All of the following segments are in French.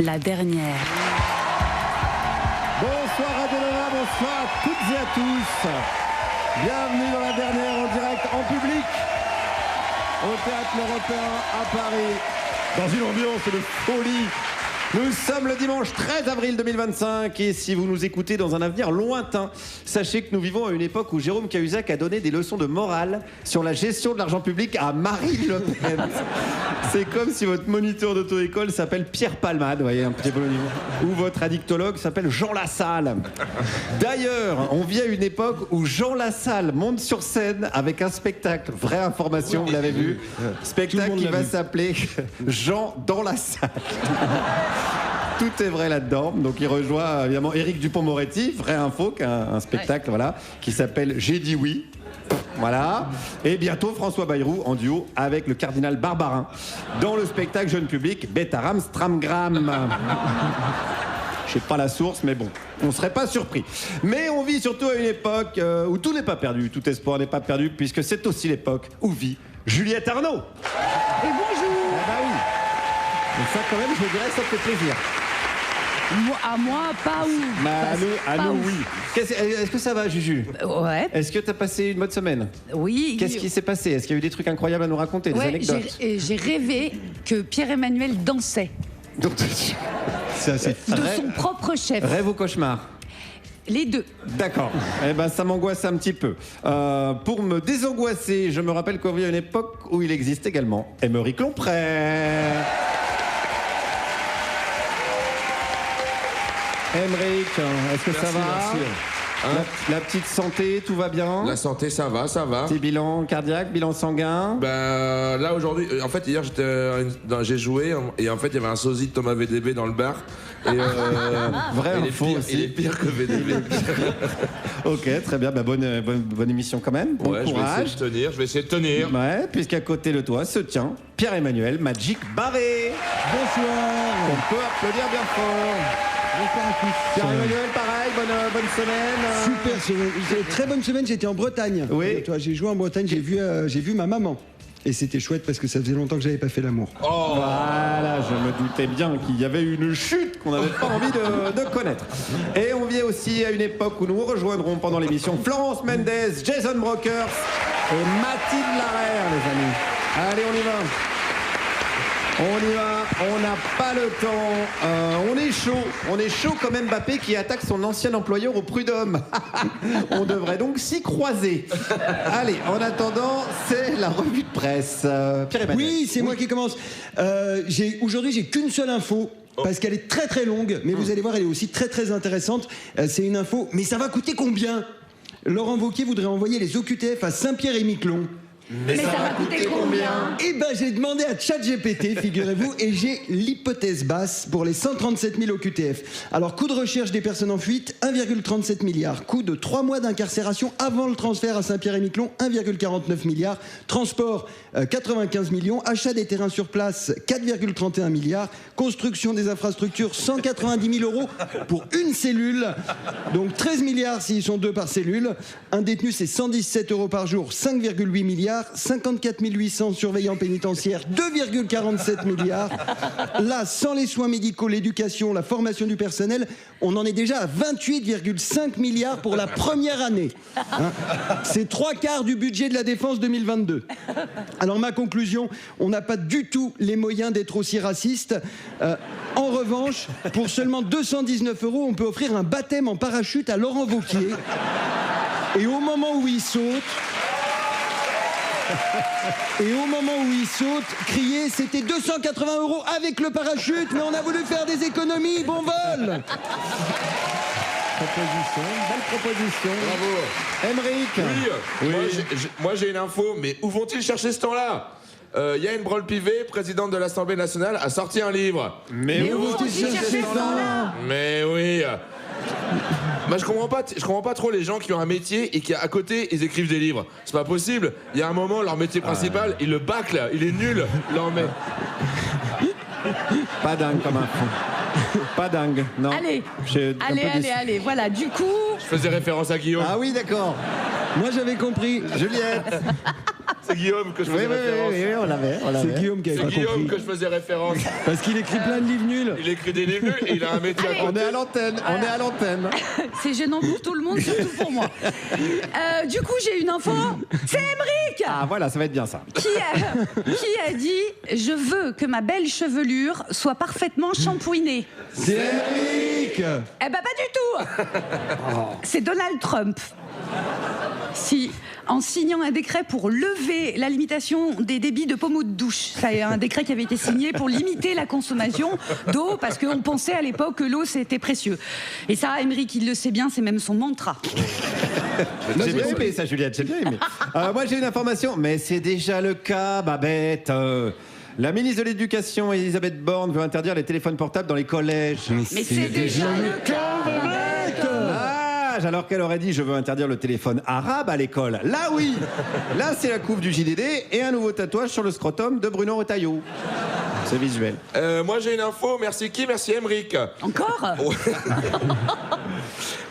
La dernière. Bonsoir Radio Nova, bonsoir à toutes et à tous. Bienvenue dans la dernière en direct en public au Théâtre Européen à Paris, dans une ambiance de folie. Nous sommes le dimanche 13 avril 2025 et si vous nous écoutez dans un avenir lointain, sachez que nous vivons à une époque où Jérôme Cahuzac a donné des leçons de morale sur la gestion de l'argent public à Marine Le Pen. C'est comme si votre moniteur d'auto-école s'appelle Pierre Palmade, vous voyez, un petit peu le niveau. Ou votre addictologue s'appelle Jean Lassalle. D'ailleurs, on vit à une époque où Jean Lassalle monte sur scène avec un spectacle, vraie information, vous l'avez vu, spectacle qui va s'appeler Jean dans la salle. Tout est vrai là-dedans. Donc il rejoint évidemment Éric Dupond-Moretti, vraie info, un spectacle voilà, qui s'appelle J'ai dit oui. Voilà. Et bientôt François Bayrou en duo avec le cardinal Barbarin dans le spectacle jeune public Betaram Stramgram. Je sais pas la source, mais bon, on serait pas surpris. Mais on vit surtout à une époque où tout n'est pas perdu, tout espoir n'est pas perdu, puisque c'est aussi l'époque où vit Juliette Arnaud. Et bonjour. Ah bah oui. Et ça quand même, je dirais, ça fait plaisir. À moi, pas où. Bah, à nous, oui. Est-ce que ça va, Juju? Ouais. Est-ce que tu as passé une bonne semaine? Oui. Qu'est-ce qui s'est passé? Est-ce qu'il y a eu des trucs incroyables à nous raconter, des anecdotes? J'ai rêvé que Pierre-Emmanuel dansait. Donc, c'est assez... De son propre chef. Rêve ou cauchemar? Les deux. D'accord. Eh ben, ça m'angoisse un petit peu. Pour me désangoisser, je me rappelle qu'on vit à une époque où il existe également Aymeric Lompré. Aymeric, est-ce que ça va? Merci. Hein, la petite santé, tout va bien? la santé, ça va, ça va. Petit bilan cardiaque, bilan sanguin? Ben là aujourd'hui, en fait hier j'ai joué et en fait il y avait un sosie de Thomas VDB dans le bar. Et Vrai info aussi. Il est pire que VDB. Ok, très bien, bah, bonne émission quand même. Bon Ouais, courage. je vais essayer de tenir. Ouais, puisqu'à côté de toi se tient Pierre-Emmanuel Magic Barré. Bonsoir. On peut applaudir bien fort. Bonsoir à tous. Pierre-Emmanuel, pareil, bonne semaine. Super semaine. Très bonne semaine, j'étais en Bretagne. Oui. Toi, j'ai joué en Bretagne, j'ai vu ma maman. Et c'était chouette parce que ça faisait longtemps que j'avais pas fait l'amour. Oh. Voilà, je me doutais bien qu'il y avait une chute qu'on n'avait pas envie de connaître. Et on vit aussi à une époque où nous rejoindrons pendant l'émission Florence Mendes, Jason Brokers et Mathilde Larère, les amis. Allez, on y va. On y va, on n'a pas le temps, on est chaud comme Mbappé qui attaque son ancien employeur au Prud'homme. On devrait donc s'y croiser. Allez, en attendant, c'est la revue de presse. Pierre-Emmanuel. Oui, c'est moi qui commence. Aujourd'hui, j'ai qu'une seule info. Parce qu'elle est très très longue, mais vous allez voir, elle est aussi très très intéressante. C'est une info, mais ça va coûter combien? Laurent Wauquiez voudrait envoyer les OQTF à Saint-Pierre-et-Miquelon. Mais ça va coûter combien? Eh ben, j'ai demandé à ChatGPT, figurez-vous, et j'ai l'hypothèse basse pour les 137 000 OQTF. Alors, coût de recherche des personnes en fuite, 1,37 milliard. Coût de 3 mois d'incarcération avant le transfert à Saint-Pierre-et-Miquelon, 1,49 milliard. Transport, 95 millions. Achat des terrains sur place, 4,31 milliards. Construction des infrastructures, 190 000 euros pour une cellule. Donc 13 milliards s'ils sont deux par cellule. Un détenu, c'est 117 euros par jour, 5,8 milliards. 54 800 surveillants pénitentiaires, 2,47 milliards. Là, sans les soins médicaux, l'éducation, la formation du personnel, on en est déjà à 28,5 milliards pour la première année. Hein, c'est 3/4 du budget de la défense 2022. Alors ma conclusion, on n'a pas du tout les moyens d'être aussi raciste. En revanche, pour seulement 219 euros, on peut offrir un baptême en parachute à Laurent Wauquiez. Et au moment où il saute... crier, c'était 280 euros avec le parachute, mais on a voulu faire des économies, bon vol. Belle proposition. Bravo. Aymeric. Oui. Moi j'ai une info, mais où vont-ils chercher ce temps-là? Yann Braun-Pivet, présidente de l'Assemblée nationale, a sorti un livre. Mais où vont-ils chercher ce temps-là? Mais oui. Bah, je comprends pas trop les gens qui ont un métier et qui à côté ils écrivent des livres. C'est pas possible. Il y a un moment leur métier principal, ils le bâclent, il est nul. Là, mais... Pas dingue comme info. Pas dingue, non. Allez, voilà, du coup... Je faisais référence à Guillaume. Ah oui, d'accord. Moi j'avais compris. Juliette. C'est Guillaume que je faisais référence. Oui, on l'avait. C'est Guillaume qui avait C'est pas Guillaume compris. que je faisais référence. Parce qu'il écrit plein de livres nuls. Il écrit des livres nuls et il a un métier à On côté. est à l'antenne, C'est gênant pour tout le monde, surtout pour moi. Du coup, j'ai une info. C'est Émeric Ah voilà, ça va être bien ça. qui a dit « Je veux que ma belle chevelure soit parfaitement shampouinée ». C'est Eric. Eh ben pas du tout. C'est Donald Trump. Si, en signant un décret pour lever la limitation des débits de pommeaux de douche. C'est un décret qui avait été signé pour limiter la consommation d'eau, parce qu'on pensait à l'époque que l'eau c'était précieux. Et ça, Émeric, il le sait bien, c'est même son mantra. J'ai bien aimé ça, Juliette, j'ai bien aimé. Moi, j'ai une information, mais c'est déjà le cas, Babette. La ministre de l'Éducation, Elisabeth Borne, veut interdire les téléphones portables dans les collèges. Mais c'est déjà le cas, Babette. Alors qu'elle aurait dit je veux interdire le téléphone arabe à l'école. Là oui. Là c'est la couve du JDD et un nouveau tatouage sur le scrotum de Bruno Retailleau. C'est visuel. Moi j'ai une info, merci qui? Merci Émeric. Encore?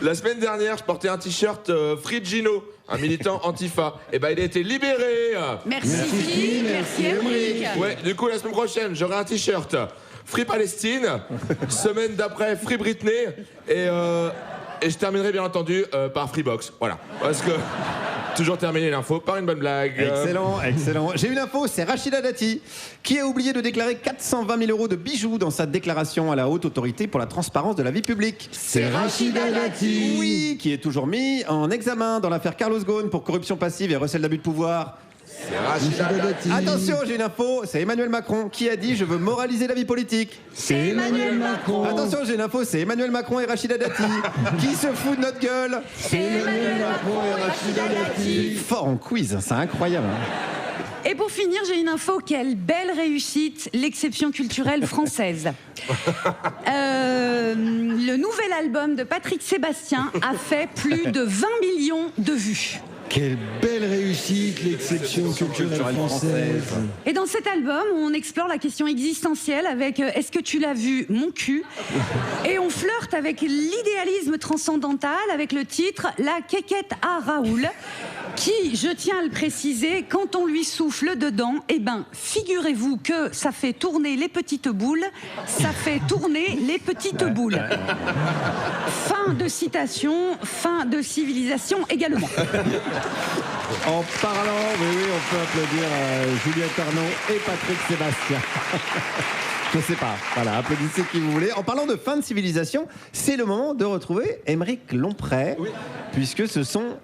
La semaine dernière, je portais un t-shirt Frigino, un militant Antifa. Et ben il a été libéré. Merci Guy, merci Émeric. Ouais, du coup la semaine prochaine, j'aurai un t-shirt Free Palestine, semaine d'après Free Britney et je terminerai bien entendu par Freebox. Voilà. Parce que toujours terminer l'info par une bonne blague. Excellent, excellent. J'ai une info, c'est Rachida Dati qui a oublié de déclarer 420 000 € de bijoux dans sa déclaration à la Haute Autorité pour la transparence de la vie publique. C'est Rachida Dati. Oui, qui est toujours mis en examen dans l'affaire Carlos Ghosn pour corruption passive et recel d'abus de pouvoir. C'est Rachida. Attention, j'ai une info, c'est Emmanuel Macron qui a dit je veux moraliser la vie politique. C'est Emmanuel Macron. Attention, j'ai une info, c'est Emmanuel Macron et Rachida Dati qui se foutent de notre gueule. C'est Emmanuel Macron et Rachida Dati. Fort en quiz, c'est incroyable. Et pour finir, j'ai une info, quelle belle réussite, l'exception culturelle française. Le nouvel album de Patrick Sébastien a fait plus de 20 millions de vues. Quelle belle réussite, l'exception culturelle française. Et dans cet album, on explore la question existentielle avec est-ce que tu l'as vu, mon cul? Et on flirte avec l'idéalisme transcendantal avec le titre La quéquette à Raoul, qui, je tiens à le préciser, quand on lui souffle dedans, eh ben, figurez-vous que ça fait tourner les petites boules, ça fait tourner les petites boules. Fin de citation, fin de civilisation également. En parlant, oui, on peut applaudir Juliette Arnaud et Patrick Sébastien. Je sais pas, voilà, applaudissez qui vous voulez. En parlant de fin de civilisation, c'est le moment de retrouver Émeric Lomprey, puisque ce sont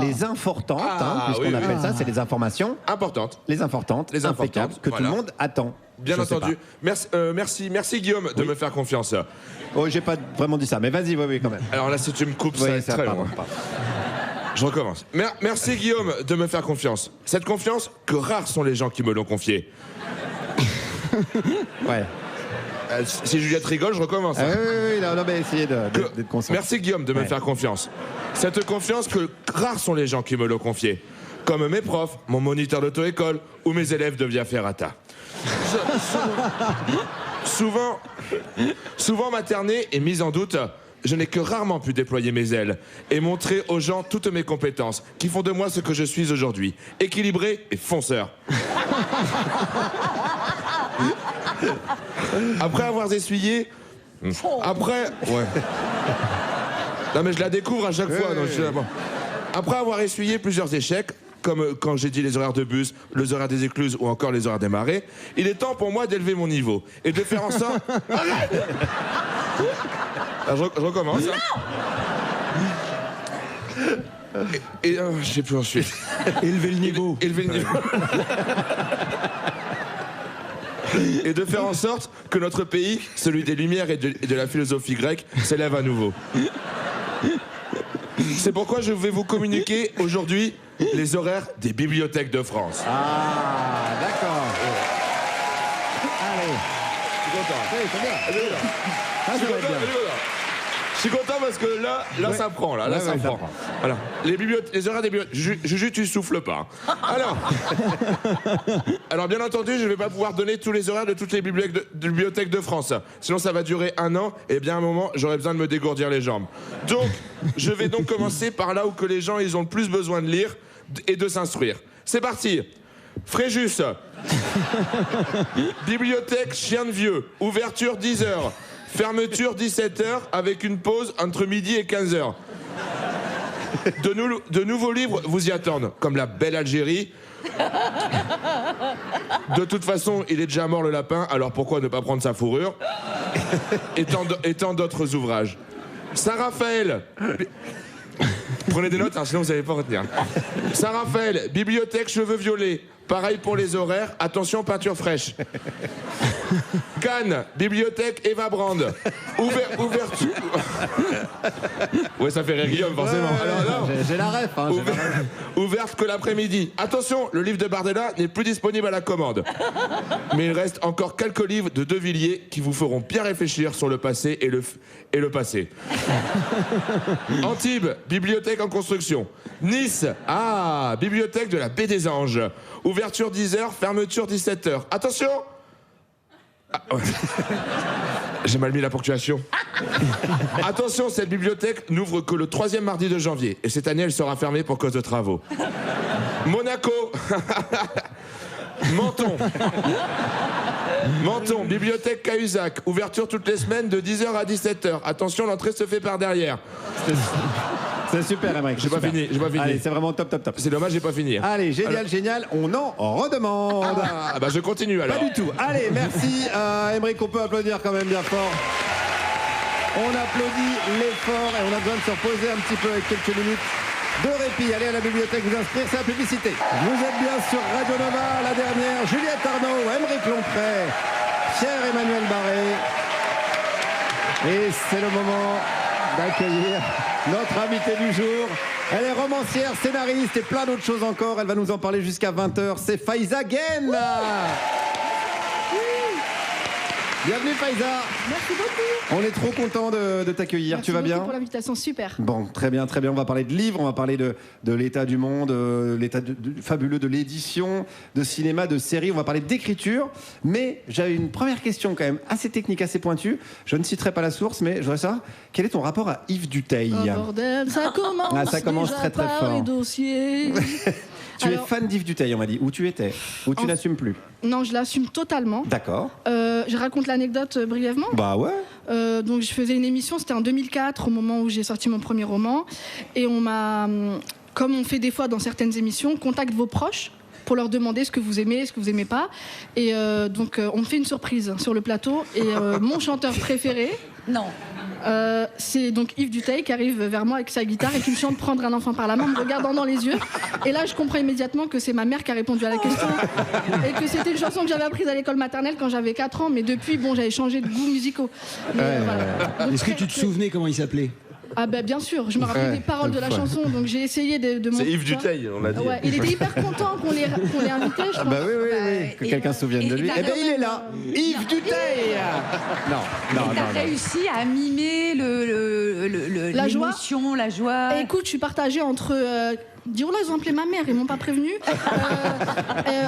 les importantes, puisqu'on appelle ça, c'est les informations Importante. les importantes, Les impeccables, importantes, que voilà. tout le monde attend. Bien Je sais entendu. Merci Guillaume de me faire confiance. pas. Oh, j'ai pas vraiment dit ça, mais vas-y, oui, quand même. Alors là, si tu me coupes, ça Oui, va être très pardon, long. pardon. Je recommence. Merci Guillaume de me faire confiance. Cette confiance que rares sont les gens qui me l'ont confiée. Ouais. Si Juliette rigole, je recommence. Ah, oui, non, mais essayez d'être concentré. Merci Guillaume de me Ouais. faire confiance. Cette confiance que rares sont les gens qui me l'ont confiée. Comme mes profs, mon moniteur d'auto-école ou mes élèves de Via Ferrata. Souvent maternée et mise en doute, je n'ai que rarement pu déployer mes ailes et montrer aux gens toutes mes compétences qui font de moi ce que je suis aujourd'hui. Équilibré et fonceur. Après avoir essuyé... Après... Ouais. Non mais je la découvre à chaque fois. Donc après avoir essuyé plusieurs échecs, comme quand j'ai dit les horaires de bus, les horaires des écluses ou encore les horaires des marées, il est temps pour moi d'élever mon niveau et de faire en sorte... Alors, je recommence. Et je sais plus ensuite. Élever le niveau. Élever le niveau. Et de faire en sorte que notre pays, celui des Lumières et de la philosophie grecque, s'élève à nouveau. C'est pourquoi je vais vous communiquer aujourd'hui les horaires des bibliothèques de France. Ah, d'accord. Allez. Je suis content. Oui, c'est bien. Elle est là. Ah, ça va être bien. Je suis content parce que là Ouais. ça prend, là Ouais, ça ça prend. prend. Voilà. Les horaires des bibliothèques. Juju, tu souffles pas. Alors bien entendu, je ne vais pas pouvoir donner tous les horaires de toutes les bibliothèques de France. Sinon, ça va durer 1 an et bien à un moment, j'aurai besoin de me dégourdir les jambes. Donc, je vais donc commencer par là où que les gens ils ont le plus besoin de lire et de s'instruire. C'est parti. Fréjus. Bibliothèque chien de vieux. Ouverture 10h. Fermeture 17h avec une pause entre midi et 15h. De nouveaux livres vous y attendent, comme La Belle Algérie. De toute façon, il est déjà mort le lapin, alors pourquoi ne pas prendre sa fourrure? Et tant d'autres ouvrages. Saint-Raphaël. Prenez des notes, hein, sinon vous n'allez pas retenir. Saint-Raphaël, bibliothèque cheveux violets. Pareil pour les horaires, attention peinture fraîche. Cannes, bibliothèque Eva Brand. Ouverture. Ouais, ça fait rire Guillaume, forcément. Alors, non. J'ai la ref. Hein, Ouverte que l'après-midi. Attention, le livre de Bardella n'est plus disponible à la commande. Mais il reste encore quelques livres de De Villiers qui vous feront bien réfléchir sur le passé et le passé. Antibes, bibliothèque en construction. Nice, bibliothèque de la Baie des Anges. Ouverture 10h, fermeture 17h. Attention! Ouais. J'ai mal mis la ponctuation. Attention, cette bibliothèque n'ouvre que le 3e mardi de janvier. Et cette année, elle sera fermée pour cause de travaux. Monaco. Menton, bibliothèque Cahuzac. Ouverture toutes les semaines de 10h à 17h. Attention, l'entrée se fait par derrière. C'est super, Aymeric. J'ai pas fini. Allez, c'est vraiment top. C'est dommage, j'ai pas fini. Allez, génial, on en redemande. Je continue alors. Pas du tout. Allez, merci Aymeric, on peut applaudir quand même bien fort. On applaudit l'effort et on a besoin de se reposer un petit peu avec quelques minutes de répit. Allez à la bibliothèque vous inscrire, c'est la publicité. Vous êtes bien sur Radio Nova, la dernière. Juliette Arnaud, Aymeric Lompré, Pierre-Emmanuel Barré. Et c'est le moment d'accueillir notre invitée du jour. Elle est romancière, scénariste et plein d'autres choses encore. Elle va nous en parler jusqu'à 20h. C'est Faiza Guène. Bienvenue Faiza. Merci beaucoup. On est trop content de t'accueillir. Merci tu vas bien? pour l'invitation, super. Bon, très bien. On va parler de livres, on va parler de l'état du monde, l'état fabuleux de l'édition, de cinéma, de séries. On va parler d'écriture. Mais j'avais une première question quand même assez technique, assez pointue. Je ne citerai pas la source, mais je voudrais savoir quel est ton rapport à Yves Duteil? Oh bordel, ça commence. Ça commence déjà très très par fort. Les dossiers. Tu es fan d'Yves Duteil, on m'a dit. Où tu étais? Où tu n'assumes plus? Non, je l'assume totalement. D'accord. Je raconte l'anecdote brièvement. Bah ouais. Donc je faisais une émission, c'était en 2004, au moment où j'ai sorti mon premier roman. Et on m'a, comme on fait des fois dans certaines émissions, contacte vos proches pour leur demander ce que vous aimez, ce que vous aimez pas. Et donc on me fait une surprise sur le plateau. Et mon chanteur préféré... Non. C'est donc Yves Duteil qui arrive vers moi avec sa guitare et qui me chante Prendre un enfant par la main, me regardant dans les yeux. Et là, je comprends immédiatement que c'est ma mère qui a répondu à la question et que c'était une chanson que j'avais apprise à l'école maternelle quand j'avais 4 ans. Mais depuis, bon, j'avais changé de goûts musicaux. Mais, voilà. Donc, Est-ce que tu te souvenais comment il s'appelait? Ah ben bien sûr, je me rappelle des paroles de la chanson, donc j'ai essayé de C'est Yves Duteil, on l'a dit. Ouais, il était hyper content qu'on l'ait invité, je pense. Bah oui, que quelqu'un se souvienne de lui. Eh ben il est là, Yves Duteil. Non. T'as réussi à mimer La joie. l'émotion, la joie. Et écoute, je suis partagée entre... Dis-moi, ils ont appelé ma mère, ils m'ont pas prévenu.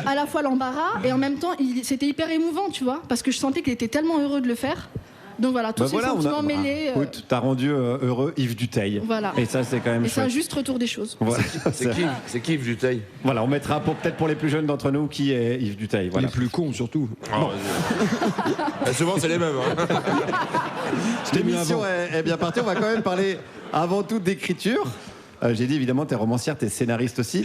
À la fois l'embarras et en même temps, c'était hyper émouvant, tu vois, parce que je sentais qu'il était tellement heureux de le faire. Donc voilà, tous ces sentiments mêlés. Écoute, t'as rendu heureux Yves Duteil. Voilà. Et ça, c'est quand même Et c'est un chouette. juste retour des choses. Voilà. C'est qui Yves Duteil? Voilà, on mettra peut-être pour les plus jeunes d'entre nous qui est Yves Duteil. Voilà. Les plus cons surtout. Souvent, c'est les mêmes. Hein. L'émission est bien partie. On va quand même parler avant tout d'écriture. J'ai dit évidemment, t'es romancière, t'es scénariste aussi.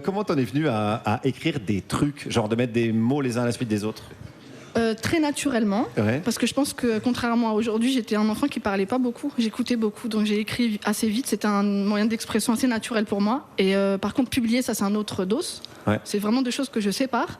Comment t'en es venu à écrire des trucs, genre de mettre des mots les uns à la suite des autres? Très naturellement, Ouais. parce que je pense que contrairement à aujourd'hui, j'étais un enfant qui parlait pas beaucoup, j'écoutais beaucoup, donc j'ai écrit assez vite, c'était un moyen d'expression assez naturel pour moi. Et par contre, publier, ça c'est un autre dos. Ouais. C'est vraiment des choses que je sépare.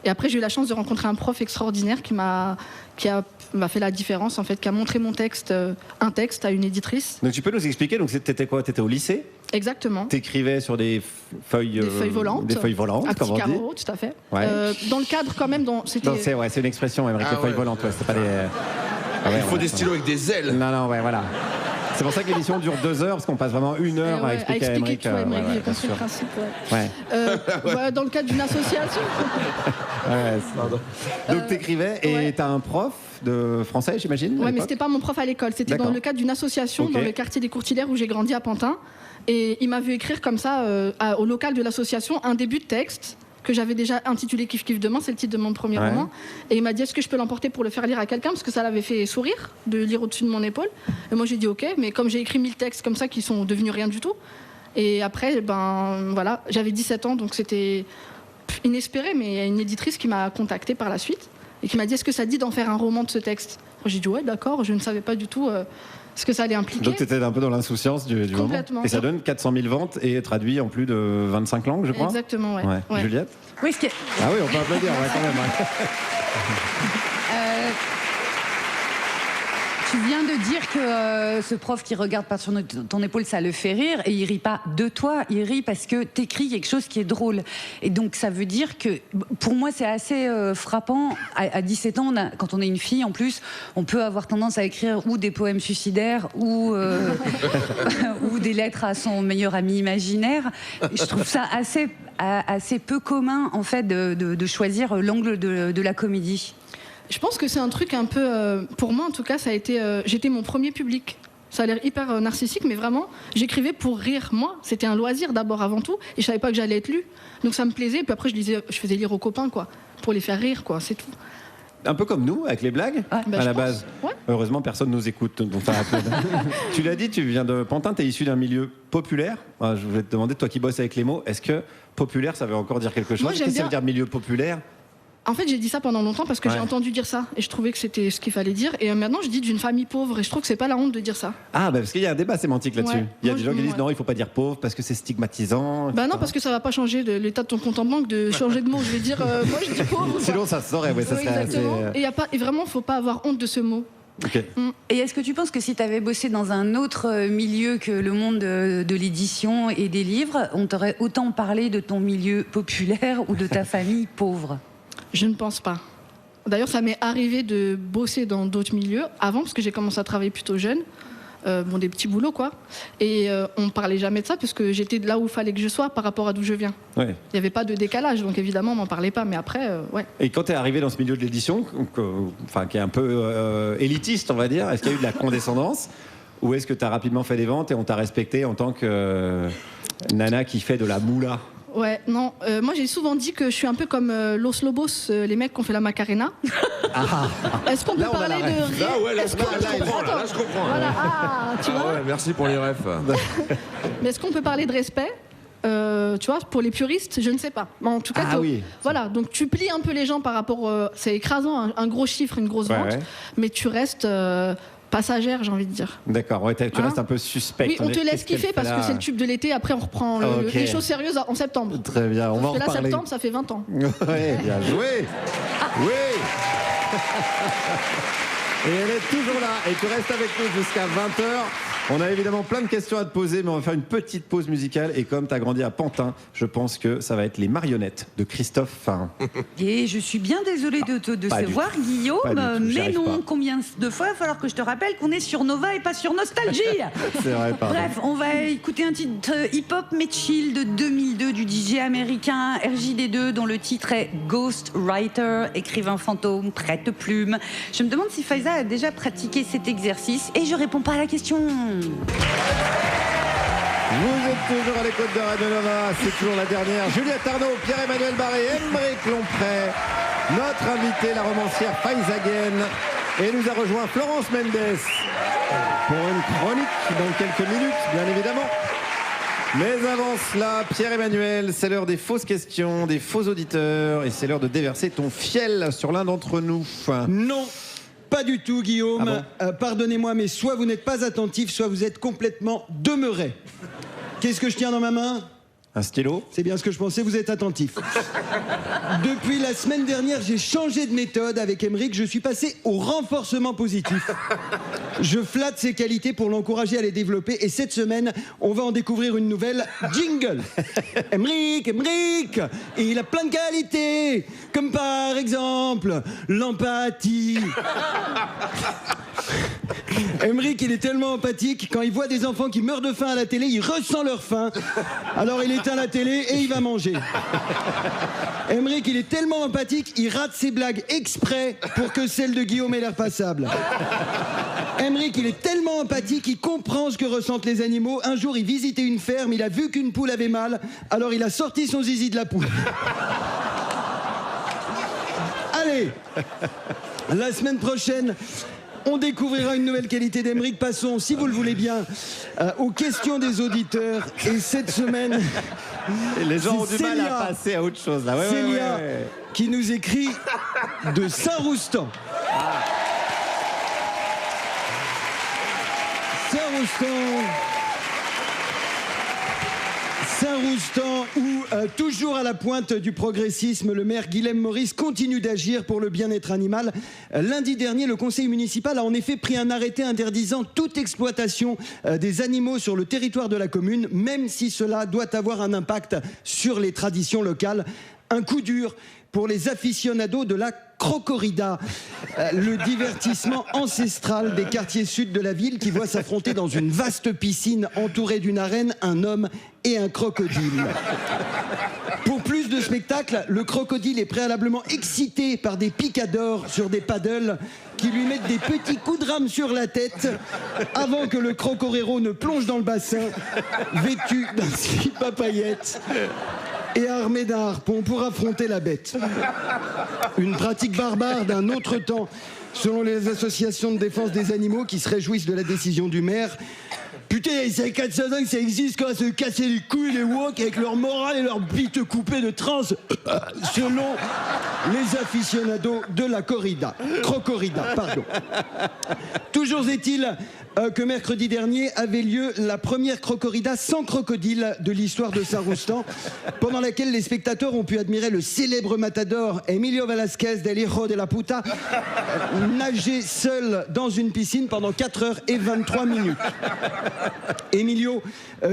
Et après, j'ai eu la chance de rencontrer un prof extraordinaire qui m'a fait la différence, en fait, qui a montré mon texte, un texte à une éditrice. Donc tu peux nous expliquer, donc t'étais quoi? T'étais au lycée? Exactement. T'écrivais sur des feuilles volantes. Des feuilles volantes, À comme petits on dit. carreaux, tout à fait. Ouais. Dans le cadre quand même, c'était... Non, c'est une expression, Aymeric, les feuilles volantes, ouais, c'est pas des... Il faut des stylos avec des ailes. Non, ouais, voilà. C'est pour ça que l'émission dure 2 heures, parce qu'on passe vraiment 1 heure à expliquer à Émeric. tout à Émeric, j'ai bien compris sûr. le principe. Ouais. Voilà, dans le cadre d'une association. Donc t'écrivais et t'as un prof de français, j'imagine. à Ouais, mais l'époque c'était pas mon prof à l'école. C'était dans D'accord. le cadre d'une association Ok. dans le quartier des Courtilières où j'ai grandi à Pantin. Et il m'a vu écrire comme ça au local de l'association un début de texte que j'avais déjà intitulé Kiff Kiff Demain, c'est le titre de mon premier Ouais. roman. Et il m'a dit est-ce que je peux l'emporter pour le faire lire à quelqu'un parce que ça l'avait fait sourire de lire au-dessus de mon épaule. Et moi j'ai dit ok, mais comme j'ai écrit 1000 textes comme ça qui sont devenus rien du tout. Et après, ben voilà, j'avais 17 ans donc c'était inespéré, mais il y a une éditrice qui m'a contactée par la suite et qui m'a dit est-ce que ça te dit d'en faire un roman de ce texte. J'ai dit ouais d'accord, je ne savais pas du tout ce que ça allait impliquer. Donc tu étais un peu dans l'insouciance du moment. Complètement. Et ça donne 400 000 ventes et traduit en plus de 25 langues, je crois. Exactement, ouais. Ouais. Ouais. Juliette Oui, ce qui est- Ah oui, on peut applaudir, ouais, quand même. hein. Tu viens de dire que ce prof qui regarde par sur ton épaule, ça le fait rire, et il rit pas de toi, il rit parce que t'écris quelque chose qui est drôle. Et donc ça veut dire que, pour moi c'est assez frappant, à 17 ans, quand on est une fille en plus, on peut avoir tendance à écrire ou des poèmes suicidaires ou, ou des lettres à son meilleur ami imaginaire. Je trouve ça assez peu commun en fait de choisir l'angle de la comédie. Je pense que c'est un truc un peu, pour moi en tout cas, ça a été, j'étais mon premier public. Ça a l'air hyper narcissique, mais vraiment, j'écrivais pour rire moi. C'était un loisir d'abord avant tout, et je savais pas que j'allais être lue. Donc ça me plaisait. Puis après, je faisais lire aux copains, quoi, pour les faire rire, quoi. C'est tout. Un peu comme nous, avec les blagues, bah, à je la pense. base. Ouais. Heureusement, personne nous écoute, donc ça applaudit. Tu l'as dit, tu viens de Pantin, tu es issu d'un milieu populaire. Je voulais te demander, toi qui bosses avec les mots, est-ce que populaire, ça veut encore dire quelque chose? Moi, Qu'est-ce j'aime que ça veut bien- dire milieu populaire? En fait, j'ai dit ça pendant longtemps parce que Ouais. j'ai entendu dire ça, et je trouvais que c'était ce qu'il fallait dire. Et maintenant, je dis d'une famille pauvre, et je trouve que c'est pas la honte de dire ça. Ah, parce qu'il y a un débat sémantique là-dessus. Ouais. Il y a Moi, des gens qui disent ouais. non, il faut pas dire pauvre parce que c'est stigmatisant. Bah non, etc. parce que ça va pas changer l'état de ton compte en banque de changer de mot. Je vais dire, moi je dis pauvre. quoi. Sinon, ça se saurait, ouais, ça Oui, serait assez. exactement. Et vraiment, faut pas avoir honte de ce mot. Ok. Et est-ce que tu penses que si tu avais bossé dans un autre milieu que le monde de l'édition et des livres, on t'aurait autant parlé de ton milieu populaire ou de ta famille pauvre? Je ne pense pas. D'ailleurs, ça m'est arrivé de bosser dans d'autres milieux avant, parce que j'ai commencé à travailler plutôt jeune. Des petits boulots, quoi. Et on ne parlait jamais de ça, parce que j'étais là où il fallait que je sois par rapport à d'où je viens. Ouais. Il n'y avait pas de décalage, donc évidemment, on n'en parlait pas. Mais après, ouais. Et quand tu es arrivé dans ce milieu de l'édition, qui est un peu élitiste, on va dire, est-ce qu'il y a eu de la condescendance ou est-ce que tu as rapidement fait des ventes et on t'a respecté en tant que nana qui fait de la moula? Ouais, non. Moi, j'ai souvent dit que je suis un peu comme Los Lobos, les mecs qui ont fait la Macarena. Est-ce qu'on peut Là, on a parler la ref. de... Là, ouais, là, Est-ce là, qu'on- là, je comprends, là, je comprends. Voilà, tu vois. Ouais, merci pour les refs. Mais est-ce qu'on peut parler de respect tu vois, pour les puristes, je ne sais pas. Mais en tout cas, Ah oui. voilà. Donc tu plies un peu les gens par rapport. C'est écrasant, un gros chiffre, une grosse Ouais, vente, ouais. mais tu restes passagère, j'ai envie de dire. D'accord, ouais, tu Hein restes un peu suspect. Oui, on te laisse kiffer parce que c'est le tube de l'été. Après, on reprend Ok. les choses sérieuses en septembre. Très bien, on va en Parce que là, reparler. septembre, ça fait 20 ans. Ouais, bien joué. Oui. Et elle est toujours là. Et tu restes avec nous jusqu'à 20h. On a évidemment plein de questions à te poser, mais on va faire une petite pause musicale. Et comme tu as grandi à Pantin, je pense que ça va être les marionnettes de Christophe Fain. Et je suis bien désolée de te Pas du décevoir, Pas Guillaume, du tout, j'y mais arrive non. pas. Combien de fois il va falloir que je te rappelle qu'on est sur Nova et pas sur Nostalgie? C'est vrai, pardon. Bref, on va écouter un titre hip-hop mais chill de 2002 du DJ américain RJD2 dont le titre est Ghost Writer, écrivain fantôme, prête plume. Je me demande si Faiza a déjà pratiqué cet exercice et je réponds pas à la question. Vous êtes toujours à l'écoute de Radio Nova, c'est toujours la dernière. Juliette Arnaud, Pierre-Emmanuel Barré, Émeric Lompré, notre invitée, la romancière Faiza Guène. Et nous a rejoint Florence Mendes pour une chronique dans quelques minutes, bien évidemment. Mais avant cela, Pierre-Emmanuel, c'est l'heure des fausses questions, des faux auditeurs, et c'est l'heure de déverser ton fiel sur l'un d'entre nous. Non, pas du tout, Guillaume. Ah Pardonnez-moi, mais soit vous n'êtes pas attentif, soit vous êtes complètement demeuré. Qu'est-ce que je tiens dans ma main? Un stylo? C'est bien ce que je pensais, vous êtes attentif. Depuis la semaine dernière, j'ai changé de méthode avec Émeric, je suis passé au renforcement positif. Je flatte ses qualités pour l'encourager à les développer et cette semaine, on va en découvrir une nouvelle jingle. Émeric, et il a plein de qualités, comme par exemple l'empathie. Emmerich, il est tellement empathique, quand il voit des enfants qui meurent de faim à la télé, il ressent leur faim. Alors il éteint la télé et il va manger. Emmerich, il est tellement empathique, il rate ses blagues exprès pour que celle de Guillaume ait l'air passable. Emmerich, il est tellement empathique, il comprend ce que ressentent les animaux. Un jour, il visitait une ferme, il a vu qu'une poule avait mal, alors il a sorti son zizi de la poule. Allez, la semaine prochaine, on découvrira une nouvelle qualité d'Emmerich. Passons, si vous le voulez bien, aux questions des auditeurs. Et cette semaine, Les gens ont du mal Célia. à passer à autre chose là. Ouais, Célia qui nous écrit de Saint-Roustan. Saint-Roustan, où, toujours à la pointe du progressisme, le maire Guilhem Maurice continue d'agir pour le bien-être animal. Lundi dernier, le conseil municipal a en effet pris un arrêté interdisant toute exploitation des animaux sur le territoire de la commune, même si cela doit avoir un impact sur les traditions locales. Un coup dur pour les aficionados de la crocorrida, le divertissement ancestral des quartiers sud de la ville qui voit s'affronter dans une vaste piscine entourée d'une arène un homme et un crocodile. Pour plus de spectacle, le crocodile est préalablement excité par des picadors sur des paddles qui lui mettent des petits coups de rame sur la tête avant que le crocorero ne plonge dans le bassin, vêtu d'un slip à paillettes et armé d'un harpon pour affronter la bête. Une pratique barbare d'un autre temps, selon les associations de défense des animaux qui se réjouissent de la décision du maire. Putain, ça fait 400 ans que ça existe, quand se casser les couilles les woks avec leur morale et leur bite coupée de trans, selon les aficionados de la crocorida, pardon. Toujours est-il que mercredi dernier avait lieu la première crocorida sans crocodile de l'histoire de Saint-Roustan, pendant laquelle les spectateurs ont pu admirer le célèbre matador Emilio Velasquez del Hijo de la Puta nager seul dans une piscine pendant 4h23. Emilio,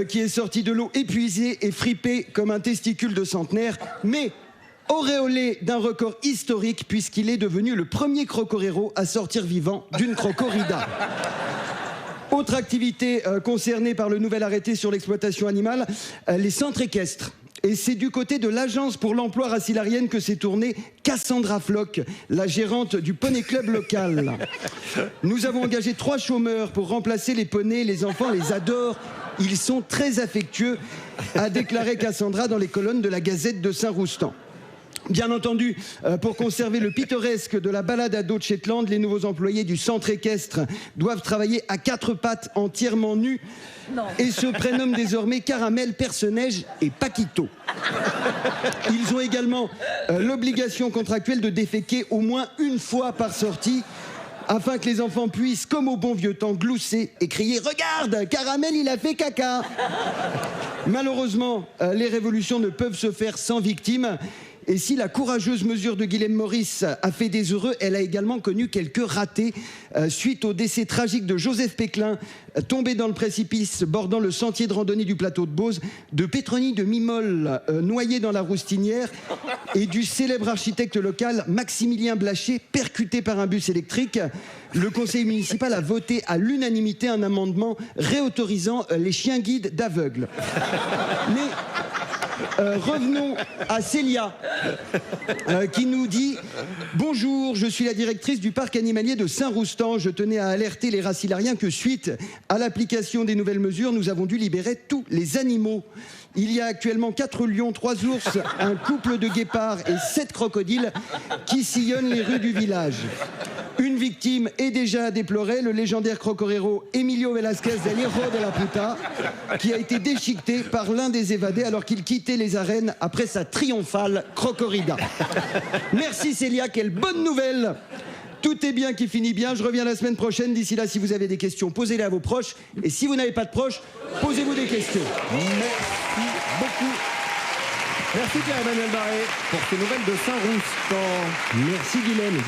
qui est sorti de l'eau épuisé et fripé comme un testicule de centenaire, mais auréolé d'un record historique puisqu'il est devenu le premier crocorero à sortir vivant d'une crocorida. Autre activité concernée par le nouvel arrêté sur l'exploitation animale, les centres équestres. Et c'est du côté de l'Agence pour l'emploi racilarienne que s'est tournée Cassandra Floch, la gérante du poney club local. Nous avons engagé 3 chômeurs pour remplacer les poneys. Les enfants les adorent. Ils sont très affectueux, a déclaré Cassandra dans les colonnes de la Gazette de Saint-Roustan. Bien entendu, pour conserver le pittoresque de la balade à dos de Shetland, les nouveaux employés du centre équestre doivent travailler à 4 pattes entièrement nus et se prénomment désormais Caramel, Perce-Neige et Paquito. Ils ont également l'obligation contractuelle de déféquer au moins une fois par sortie, afin que les enfants puissent, comme au bon vieux temps, glousser et crier « Regarde, Caramel, il a fait caca !» Malheureusement, les révolutions ne peuvent se faire sans victimes. Et si la courageuse mesure de Guilhem Maurice a fait des heureux, elle a également connu quelques ratés suite au décès tragique de Joseph Péclin, tombé dans le précipice bordant le sentier de randonnée du plateau de Beauce, de Pétronie de Mimol, noyé dans la Roustinière, et du célèbre architecte local Maximilien Blaché, percuté par un bus électrique. Le conseil municipal a voté à l'unanimité un amendement réautorisant les chiens guides d'aveugles. Mais revenons à Célia, qui nous dit « Bonjour, je suis la directrice du parc animalier de Saint-Roustan. Je tenais à alerter les racilariens que suite à l'application des nouvelles mesures, nous avons dû libérer tous les animaux. Il y a actuellement 4 lions, 3 ours, un couple de guépards et 7 crocodiles qui sillonnent les rues du village. Une victime est déjà à déplorer, le légendaire crocorero Emilio Velasquez del Hijo de la Puta, qui a été déchiqueté par l'un des évadés alors qu'il quittait les arènes après sa triomphale crocorida. » Merci Célia, quelle bonne nouvelle! Tout est bien qui finit bien. Je reviens la semaine prochaine. D'ici là, si vous avez des questions, posez-les à vos proches. Et si vous n'avez pas de proches, posez-vous des questions. Merci beaucoup. Merci Pierre-Emmanuel Barré pour ces nouvelles de Saint-Roustan. Merci Guillaume.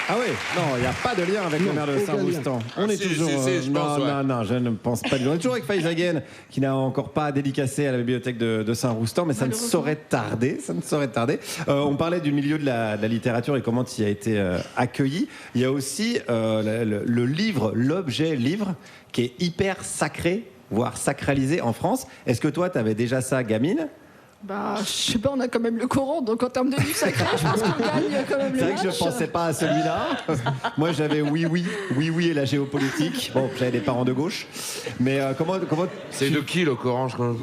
Ah oui, non, il n'y a pas de lien avec le maire de aucun Saint-Roustan. On Ah, est si, toujours. si, je pense, ouais. Non, je ne pense pas. On est toujours avec Faiz Hagen, qui n'a encore pas dédicacé à la bibliothèque de Saint-Roustan, mais ça ne saurait tarder. On parlait du milieu de la littérature et comment tu y as été accueilli. Il y a aussi le livre, l'objet livre, qui est hyper sacré, voire sacralisé en France. Est-ce que toi, tu avais déjà ça, gamine? Bah, je sais pas, on a quand même le Coran, donc en termes de livre sacré, je pense qu'on gagne quand même le C'est vrai match. que je pensais pas à celui-là. Moi, j'avais oui et la géopolitique. Bon, j'avais des parents de gauche. Mais comment C'est de qui le Coran, je crois.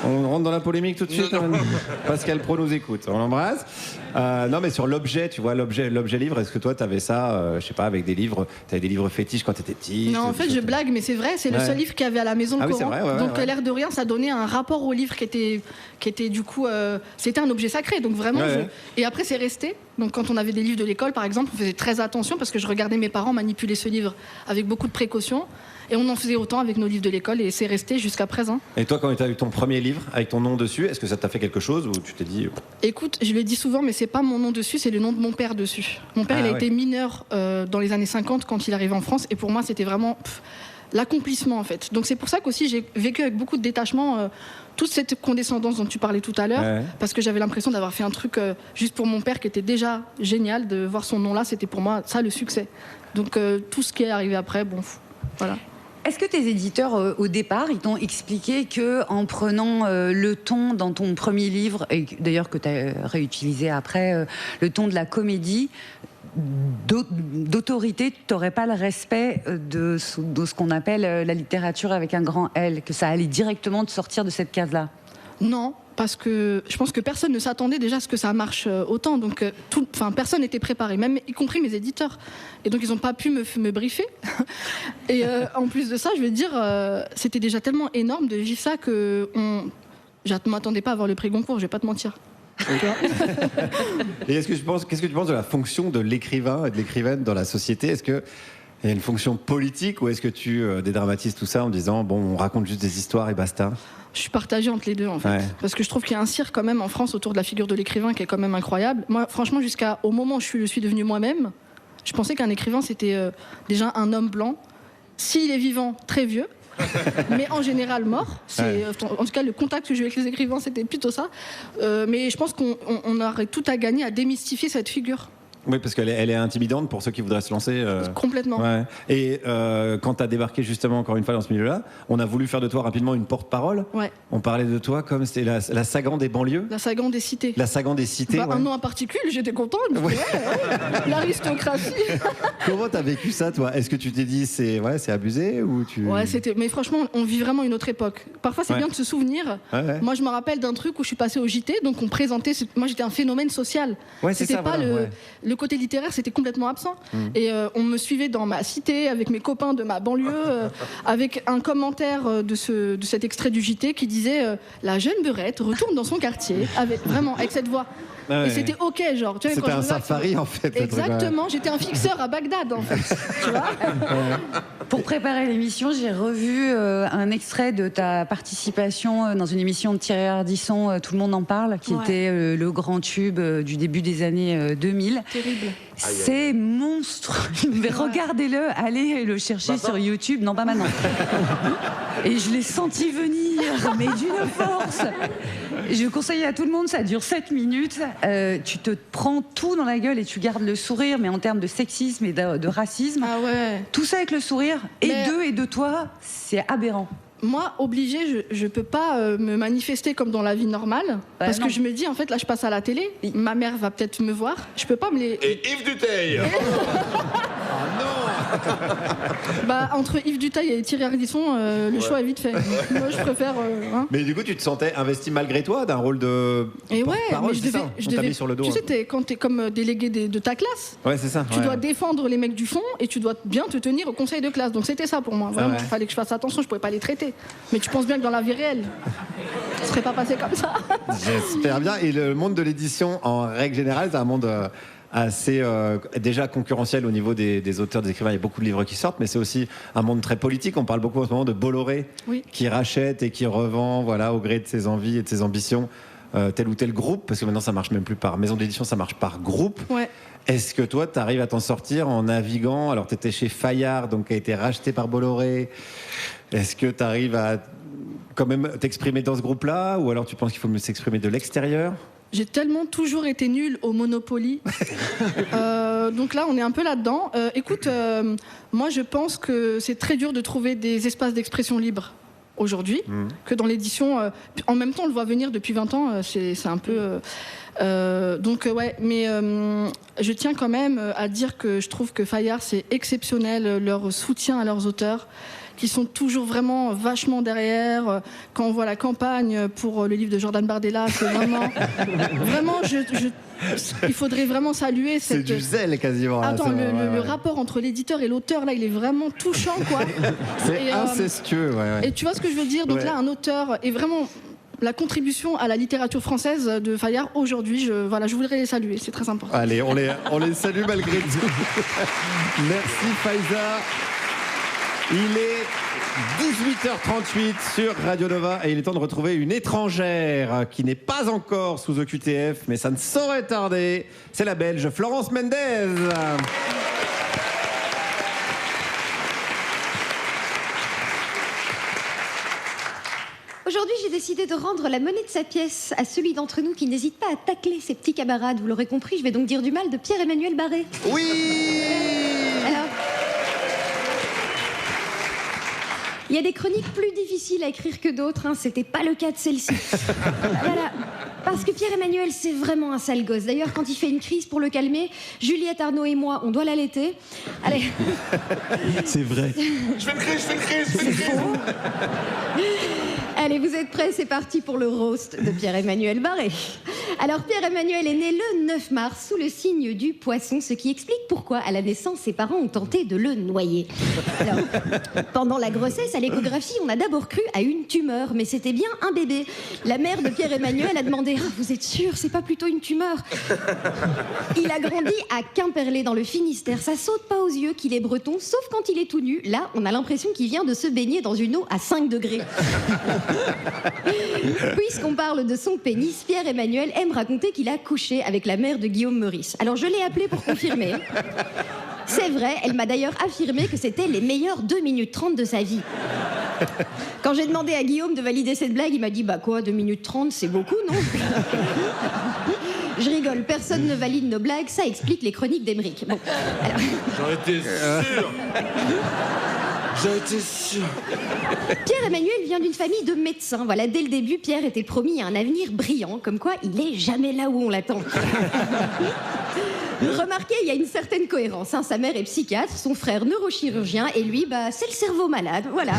On rentre dans la polémique tout de suite. Non, non. Pascal Pro nous écoute. On l'embrasse. Non, mais sur l'objet, tu vois, l'objet livre, est-ce que toi, tu avais ça, je sais pas, avec des livres, tu avais des livres fétiches quand tu étais petit? Non, en fait, je blague, mais c'est vrai, c'est le seul livre qu'il y avait à la maison, le Ah oui, Coran. c'est vrai, donc, l'air de rien, ça donnait un rapport au livre qui était du coup, c'était un objet sacré. Donc vraiment, et après, c'est resté. Donc, quand on avait des livres de l'école, par exemple, on faisait très attention parce que je regardais mes parents manipuler ce livre avec beaucoup de précautions. Et on en faisait autant avec nos livres de l'école et c'est resté jusqu'à présent. Et toi, quand tu as eu ton premier livre avec ton nom dessus, est-ce que ça t'a fait quelque chose ou tu t'es dit... Écoute, je le dis souvent, mais c'est pas mon nom dessus, c'est le nom de mon père dessus. Mon père, il a été mineur dans les années 50 quand il arrive en France et pour moi, c'était vraiment l'accomplissement en fait. Donc c'est pour ça qu'aussi j'ai vécu avec beaucoup de détachement toute cette condescendance dont tu parlais tout à l'heure, parce que j'avais l'impression d'avoir fait un truc juste pour mon père qui était déjà génial, de voir son nom là, c'était pour moi ça le succès. Donc tout ce qui est arrivé après, bon, voilà. Est-ce que tes éditeurs, au départ, ils t'ont expliqué qu'en prenant le ton dans ton premier livre, et d'ailleurs que tu as réutilisé après, le ton de la comédie, d'autorité, tu n'aurais pas le respect de ce qu'on appelle la littérature avec un grand L, que ça allait directement te sortir de cette case-là? Non, parce que je pense que personne ne s'attendait déjà à ce que ça marche autant. Donc, personne n'était préparé, même y compris mes éditeurs. Et donc, ils n'ont pas pu me briefer. Et en plus de ça, je veux dire, c'était déjà tellement énorme de vivre ça que je ne m'attendais pas à avoir le prix Goncourt, je ne vais pas te mentir. Et qu'est-ce que tu penses de la fonction de l'écrivain et de l'écrivaine dans la société? Est-ce que il y a une fonction politique ou est-ce que tu dédramatises tout ça en disant bon, on raconte juste des histoires et basta? Je suis partagée entre les deux en fait, parce que je trouve qu'il y a un cirque quand même en France autour de la figure de l'écrivain qui est quand même incroyable. Moi, franchement, jusqu'au moment où je suis devenue moi-même, je pensais qu'un écrivain c'était déjà un homme blanc, s'il est vivant, très vieux. Mais en général mort. En tout cas, le contact que j'ai eu avec les écrivains, c'était plutôt ça. Mais je pense qu'on aurait tout à gagner à démystifier cette figure. Oui, parce qu'elle est intimidante pour ceux qui voudraient se lancer. Complètement. Ouais. Et quand tu as débarqué justement encore une fois dans ce milieu-là, on a voulu faire de toi rapidement une porte-parole. Ouais. On parlait de toi comme c'était la Sagan des banlieues. La Sagan des cités. La Sagan des cités. Un nom en particulier, j'étais contente. L'aristocratie. Comment t'as vécu ça, toi? Est-ce que tu t'es dit c'est abusé ou tu... Ouais, c'était. Mais franchement, on vit vraiment une autre époque. Parfois, c'est bien de se souvenir. Moi, je me rappelle d'un truc où je suis passée au JT, donc on présentait. Moi, j'étais un phénomène social. C'était pas le côté littéraire, c'était complètement absent. Et on me suivait dans ma cité avec mes copains de ma banlieue, avec un commentaire de cet extrait du JT qui disait la jeune beurette retourne dans son quartier avec cette voix. Et c'était ok, genre. C'était un safari en fait. Exactement, j'étais un fixeur à Bagdad en fait. Tu vois. Pour préparer l'émission, j'ai revu un extrait de ta participation dans une émission de Thierry Ardisson, Tout le monde en parle, qui était le grand tube du début des années 2000. Terrible. C'est monstrueux. Mais regardez-le, allez le chercher sur YouTube. Non, pas maintenant. Et je l'ai senti venir, mais d'une force. Je conseille à tout le monde, ça dure 7 minutes. Tu te prends tout dans la gueule et tu gardes le sourire, mais en termes de sexisme et de racisme. Ah ouais. Tout ça avec le sourire, et de toi, c'est aberrant. Moi, obligée, je peux pas me manifester comme dans la vie normale, parce que je me dis, en fait, là, je passe à la télé, ma mère va peut-être me voir, je peux pas me les... Et Yves Duteil. Oh non. Entre Yves Duteil et Thierry Ardisson, le choix est vite fait. Moi, je préfère... Mais du coup, tu te sentais investi malgré toi d'un rôle de... Et ouais, mais je devais mis sur le dos. Tu sais, quand t'es comme délégué de ta classe, c'est ça. Tu dois défendre les mecs du fond et tu dois bien te tenir au conseil de classe. Donc c'était ça pour moi. Vraiment, il fallait que je fasse attention, je pouvais pas les traiter. Mais tu penses bien que dans la vie réelle, ça serait pas passé comme ça. J'espère bien. Et le monde de l'édition, en règle générale, c'est un monde assez déjà concurrentiel au niveau des auteurs, des écrivains. Il y a beaucoup de livres qui sortent, mais c'est aussi un monde très politique. On parle beaucoup en ce moment de Bolloré, qui rachète et qui revend, voilà, au gré de ses envies et de ses ambitions, tel ou tel groupe, parce que maintenant ça marche même plus par maison d'édition, ça marche par groupe. Ouais. Est-ce que toi, tu arrives à t'en sortir en naviguant? Alors, tu étais chez Fayard, donc qui a été racheté par Bolloré. Est-ce que tu arrives à quand même t'exprimer dans ce groupe-là, ou alors tu penses qu'il faut mieux s'exprimer de l'extérieur? J'ai tellement toujours été nulle au Monopoly. Donc là, on est un peu là-dedans. Écoute, moi, je pense que c'est très dur de trouver des espaces d'expression libres aujourd'hui, que dans l'édition. En même temps, on le voit venir depuis 20 ans, c'est un peu... ouais, mais je tiens quand même à dire que je trouve que Fayard, c'est exceptionnel, leur soutien à leurs auteurs, qui sont toujours vraiment vachement derrière. Quand on voit la campagne pour le livre de Jordan Bardella, c'est vraiment... vraiment, il faudrait vraiment saluer cette... C'est du zèle quasiment. Attends, le rapport entre l'éditeur et l'auteur, là, il est vraiment touchant, quoi. C'est incestueux, ouais. Et tu vois ce que je veux dire? Donc là, un auteur est vraiment... La contribution à la littérature française de Fayard aujourd'hui, je voudrais les saluer, c'est très important. Allez, on les salue malgré tout. Merci Faiza. Il est 18h38 sur Radio Nova et il est temps de retrouver une étrangère qui n'est pas encore sous OQTF, mais ça ne saurait tarder. C'est la Belge Florence Mendez. Aujourd'hui, j'ai décidé de rendre la monnaie de sa pièce à celui d'entre nous qui n'hésite pas à tacler ses petits camarades. Vous l'aurez compris, je vais donc dire du mal de Pierre-Emmanuel Barré. Oui. Alors, il y a des chroniques plus difficiles à écrire que d'autres, hein. C'était pas le cas de celle-ci. Voilà. Parce que Pierre-Emmanuel, c'est vraiment un sale gosse. D'ailleurs, quand il fait une crise pour le calmer, Juliette Arnaud et moi, on doit l'allaiter. Allez. C'est vrai. Je fais une crise. Allez, vous êtes prêts? C'est parti pour le roast de Pierre-Emmanuel Barré. Alors, Pierre-Emmanuel est né le 9 mars sous le signe du poisson, ce qui explique pourquoi, à la naissance, ses parents ont tenté de le noyer. Alors, pendant la grossesse, à l'échographie, on a d'abord cru à une tumeur, mais c'était bien un bébé. La mère de Pierre-Emmanuel a demandé « Ah, vous êtes sûr, c'est pas plutôt une tumeur ?» Il a grandi à Quimperlé, dans le Finistère. Ça saute pas aux yeux qu'il est breton, sauf quand il est tout nu. Là, on a l'impression qu'il vient de se baigner dans une eau à 5 degrés. Puisqu'on parle de son pénis, Pierre-Emmanuel aime raconter qu'il a couché avec la mère de Guillaume Meurice. Alors je l'ai appelé pour confirmer. C'est vrai, elle m'a d'ailleurs affirmé que c'était les meilleures 2 minutes 30 de sa vie. Quand j'ai demandé à Guillaume de valider cette blague, il m'a dit « Bah quoi, 2 minutes 30, c'est beaucoup, non ?» Je rigole, personne ne valide nos blagues, ça explique les chroniques d'Emeric. Bon, alors... J'en étais sûr. J'en étais sûr. Pierre-Emmanuel vient d'une famille de médecins. Voilà, dès le début, Pierre était promis à un avenir brillant, comme quoi il est jamais là où on l'attend. Remarquez, il y a une certaine cohérence. Hein. Sa mère est psychiatre, son frère neurochirurgien, et lui, c'est le cerveau malade, voilà.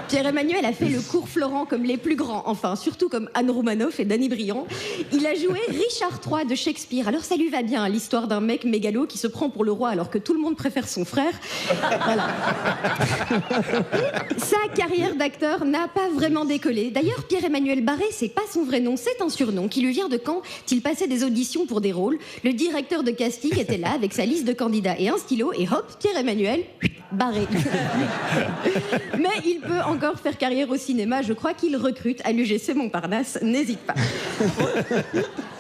Pierre-Emmanuel a fait le cours Florent comme les plus grands, enfin, surtout comme Anne Romanoff et Danny Briand. Il a joué Richard III de Shakespeare. Alors ça lui va bien, l'histoire d'un mec mégalo qui se prend pour le roi alors que tout le monde préfère son frère. Voilà. Sa carrière d'acteur n'a pas vraiment décollé. D'ailleurs, Pierre-Emmanuel Barré, c'est pas son vrai nom, c'est un surnom qui lui vient de quand il passait des auditions pour des rôles. Le directeur de casting était là avec sa liste de candidats et un stylo et hop, Pierre-Emmanuel Barré. Mais il peut encore faire carrière au cinéma. Je crois qu'il recrute à l'UGC Montparnasse. N'hésite pas.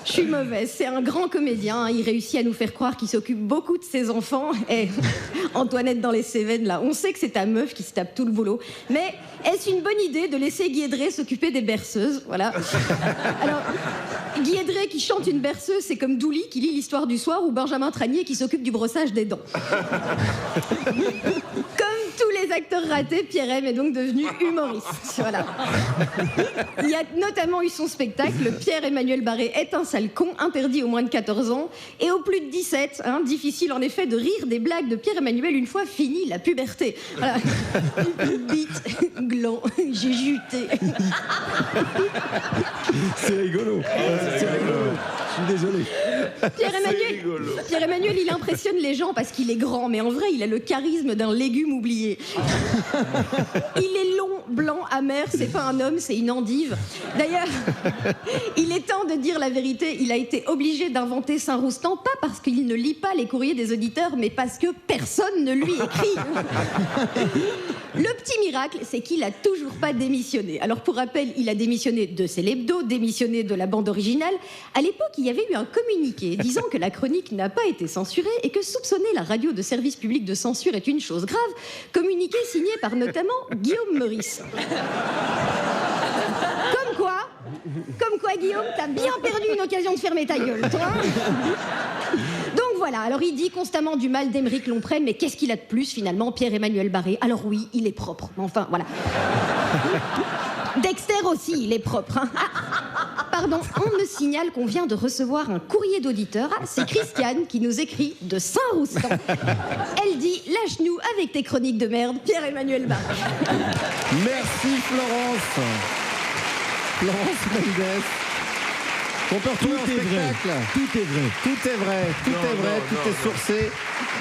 Je suis mauvaise. C'est un grand comédien. Il réussit à nous faire croire qu'il s'occupe beaucoup de ses enfants. Et Antoinette dans les Cévennes, là, on sait que c'est ta meuf qui se tape tout le boulot. Mais est-ce une bonne idée de laisser Guy Edré s'occuper des berceuses? Voilà. Alors, Guy Edré qui chante une berceuse, c'est comme Douli qui lit l'Histoire du soir ou Benjamin Tranier qui s'occupe du brossage des dents. Comme tous les acteurs ratés, Pierre M est donc devenu humoriste. Voilà. Il y a notamment eu son spectacle Pierre-Emmanuel Barré est un sale con, interdit aux moins de 14 ans et aux plus de 17. Difficile en effet de rire des blagues de Pierre-Emmanuel une fois fini la puberté. Voilà. Bite, gland, j'ai juté. C'est rigolo. C'est rigolo. Je suis désolé. Pierre-Emmanuel, il impressionne les gens parce qu'il est grand, mais en vrai, il a le charisme d'un légume oublié. Il est long, blanc, amer, c'est pas un homme, c'est une endive. D'ailleurs, il est temps de dire la vérité, il a été obligé d'inventer Saint-Roustan, pas parce qu'il ne lit pas les courriers des auditeurs, mais parce que personne ne lui écrit. Le petit miracle, c'est qu'il a toujours pas démissionné. Alors pour rappel, il a démissionné de C'est l'Hebdo, démissionné de la bande originale. À l'époque, il y avait eu un communiqué disant que la chronique n'a pas été censurée et que soupçonner la radio de service public de censure est une chose grave. Communiqué signé par notamment Guillaume Meurice. Comme quoi, Guillaume, t'as bien perdu une occasion de fermer ta gueule, toi. Donc voilà, alors il dit constamment du mal d'Aymeric Lomprey, mais qu'est-ce qu'il a de plus finalement, Pierre-Emmanuel Barré? Alors oui, il est propre, enfin voilà. Dexter aussi, il est propre. Hein. Pardon, on me signale qu'on vient de recevoir un courrier d'auditeur. Ah, c'est Christiane qui nous écrit de Saint-Roustan. Elle dit « Lâche-nous avec tes chroniques de merde, Pierre-Emmanuel Barré. » Merci Florence. Florence Mendes. On peut retrouver en spectacle. Tout est vrai. Tout est vrai, tout est vrai, tout est sourcé,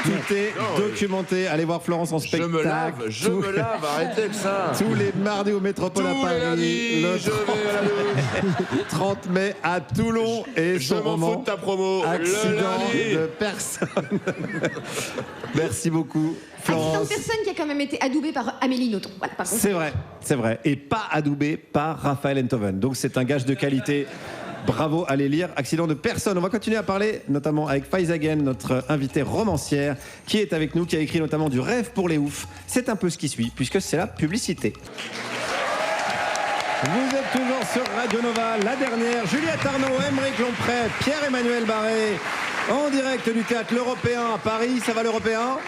tout est documenté. Allez voir Florence en spectacle. Je me lave, arrêtez avec ça. Tous les mardis au Métropole à Paris, le je vais à la 30 mai à Toulon et Je son m'en fous roman de ta promo. Accident de personne. Merci beaucoup Accident de Florence. personne qui a quand même été adoubé par Amélie Nothomb. Voilà, par contre. C'est vrai. Et pas adoubé par Raphaël Enthoven. Donc c'est un gage de qualité. Bravo, allez lire Accident de personne. On va continuer à parler notamment avec Faiza Again, notre invitée romancière, qui est avec nous, qui a écrit notamment Du rêve pour les oufs. C'est un peu ce qui suit, puisque c'est la publicité. Vous êtes toujours sur Radio Nova, la dernière. Juliette Arnaud, Aymeric Lomprey, Pierre-Emmanuel Barré, en direct du théâtre L'Européen à Paris. Ça va l'Européen ?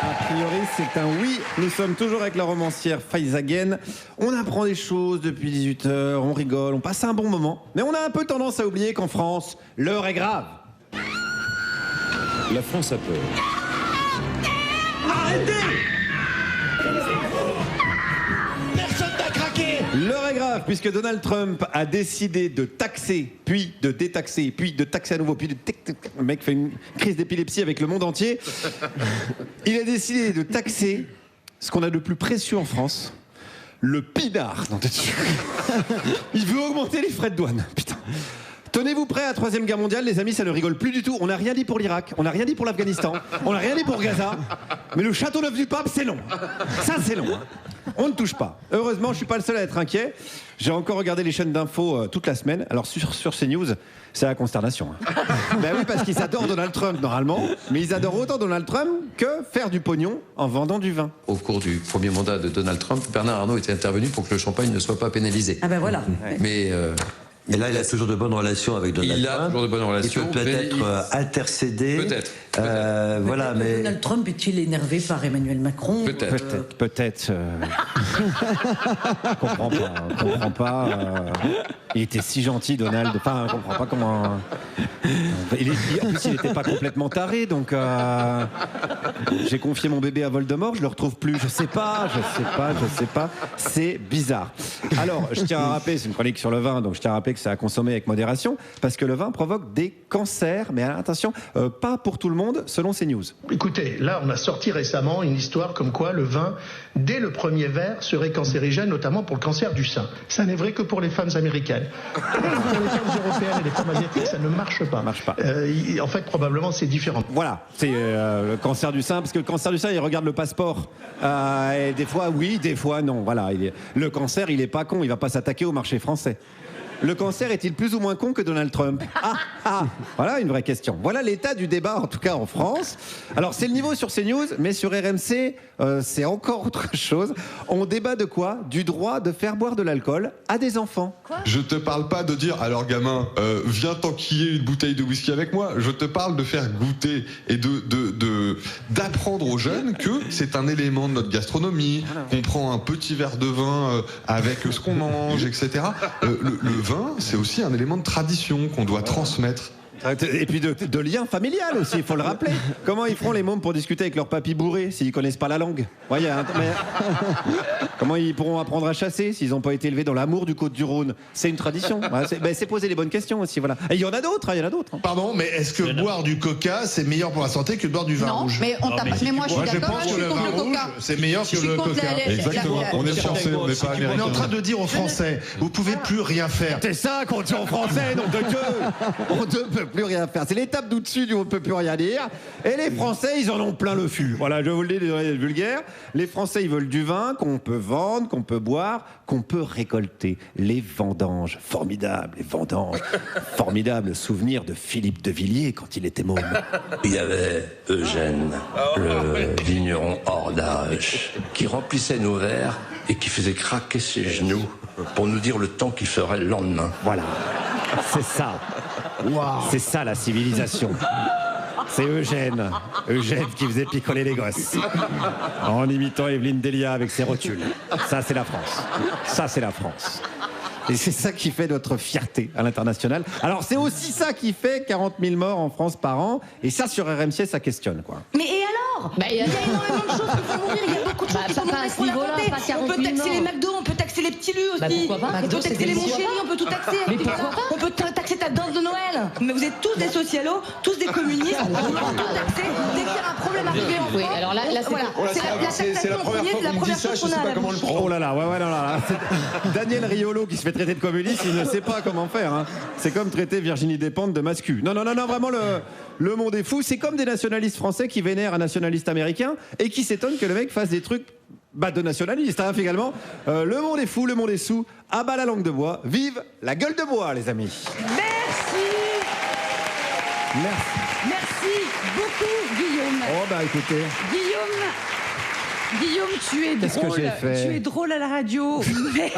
A priori, c'est un oui. Nous sommes toujours avec la romancière Faiza Again. On apprend des choses depuis 18h, on rigole, on passe un bon moment. Mais on a un peu tendance à oublier qu'en France, l'heure est grave. La France a peur. L'heure est grave puisque Donald Trump a décidé de taxer, puis de détaxer, puis de taxer à nouveau, puis de... Le mec fait une crise d'épilepsie avec le monde entier. Il a décidé de taxer ce qu'on a de plus précieux en France, le pinard. Il veut augmenter les frais de douane. Putain. Tenez-vous prêts à la 3e guerre mondiale, les amis, ça ne rigole plus du tout. On n'a rien dit pour l'Irak, on n'a rien dit pour l'Afghanistan, on n'a rien dit pour Gaza. Mais le Châteauneuf du Pape, c'est long. Ça, c'est long. Hein. On ne touche pas. Heureusement, je ne suis pas le seul à être inquiet. J'ai encore regardé les chaînes d'infos toute la semaine. Alors sur CNews, c'est la consternation. Hein. Ben oui, parce qu'ils adorent Donald Trump normalement, mais ils adorent autant Donald Trump que faire du pognon en vendant du vin. Au cours du premier mandat de Donald Trump, Bernard Arnault était intervenu pour que le champagne ne soit pas pénalisé. Ah ben voilà. Mais Et là, il a toujours de bonnes relations avec Donald Trump. il a toujours de bonnes relations. Il peut peut-être intercéder. Peut-être. Voilà, mais Donald Trump est-il énervé par Emmanuel Macron? Peut-être. Je comprends pas. Il était si gentil, Donald. Enfin, je comprends pas comment. En plus, il n'était pas complètement taré, donc j'ai confié mon bébé à Voldemort. Je le retrouve plus. Je sais pas. C'est bizarre. Alors, je tiens à rappeler, c'est une chronique sur le vin, donc je tiens à rappeler que c'est à consommer avec modération, parce que le vin provoque des cancers. Mais attention, pas pour tout le monde, selon CNews. Écoutez, là, on a sorti récemment une histoire comme quoi le vin, dès le premier verre, serait cancérigène, notamment pour le cancer du sein. Ça n'est vrai que pour les femmes américaines. Pour les femmes européennes et les femmes asiatiques, ça ne marche pas. En fait, probablement, c'est différent. Voilà, c'est le cancer du sein, parce que le cancer du sein, il regarde le passeport. Et des fois, oui, des fois, non. Voilà, le cancer, il est pas con, il va pas s'attaquer au marché français. Le cancer est-il plus ou moins con que Donald Trump ? Voilà une vraie question. Voilà l'état du débat, en tout cas en France. Alors, c'est le niveau sur CNews, mais sur RMC, c'est encore autre chose. On débat de quoi ? Du droit de faire boire de l'alcool à des enfants. Je te parle pas de dire, alors gamin, viens t'enquiller une bouteille de whisky avec moi. Je te parle de faire goûter et d'apprendre aux jeunes que c'est un élément de notre gastronomie, qu'on prend un petit verre de vin avec ce qu'on mange, etc. Le vin, c'est aussi un élément de tradition qu'on doit transmettre. Et puis de lien familial aussi, il faut le rappeler. Comment ils feront les mômes pour discuter avec leur papy bourré s'ils connaissent pas la langue? Ouais, comment ils pourront apprendre à chasser s'ils n'ont pas été élevés dans l'amour du Côte-du-Rhône? C'est une tradition. C'est poser les bonnes questions aussi, voilà. Et il y en a d'autres, Pardon, mais est-ce que boire du coca, c'est meilleur pour la santé que de boire du vin rouge? Mais on tape. Mais moi, je suis d'accord. Je pense que le vin rouge, c'est meilleur que le coca. Exactement. On est français, on n'est pas américain. On est en train de dire aux Français, vous pouvez plus rien faire. C'est ça qu'on dit aux Français, nom de Dieu. On ne peut plus rien faire. C'est l'étape d'au-dessus du on ne peut plus rien dire. Et les Français, ils en ont plein le fût. Voilà, je vous le dis, désolé d'être vulgaire. Les Français, ils veulent du vin qu'on peut vendre, qu'on peut boire, qu'on peut récolter. Les vendanges, formidable, les vendanges. Formidable souvenir de Philippe de Villiers quand il était môme. Il y avait Eugène, le vigneron hors d'âge, qui remplissait nos verres et qui faisait craquer ses genoux pour nous dire le temps qu'il ferait le lendemain. Voilà, c'est ça. Wow. C'est ça la civilisation. C'est Eugène qui faisait picoler les gosses en imitant Evelyne Delia avec ses rotules. Ça c'est la France. Ça c'est la France. Et c'est ça qui fait notre fierté à l'international. Alors c'est aussi ça qui fait 40 000 morts en France par an. Et ça sur RMC ça questionne quoi. Mais et alors il y a énormément de choses qui font mourir. Il y a beaucoup de choses qui font mourir pour la santé. On peut taxer les McDo, on peut taxer les petits lus aussi. On peut taxer les mon chéri, on peut tout taxer. On peut taxer ta danse de Noël. Mais vous êtes tous des socialos, tous des communistes. On peut tout taxer. Dès qu'il y a un problème arrivé en France. Oui, alors là c'est la première fois qu'on me dit ça, je sais pas comment le prendre. Oh là là, ouais, là. Daniel Riolo qui se fait traiter de communiste, il ne sait pas comment faire. Hein. C'est comme traiter Virginie Despentes de mascu. Non, vraiment, le monde est fou. C'est comme des nationalistes français qui vénèrent un nationaliste américain et qui s'étonnent que le mec fasse des trucs de nationalistes, hein, également. Le monde est fou, le monde est sous. À bas la langue de bois. Vive la gueule de bois, les amis. Merci beaucoup, Guillaume. Oh, écoutez. Guillaume, tu es drôle. Tu es drôle à la radio, mais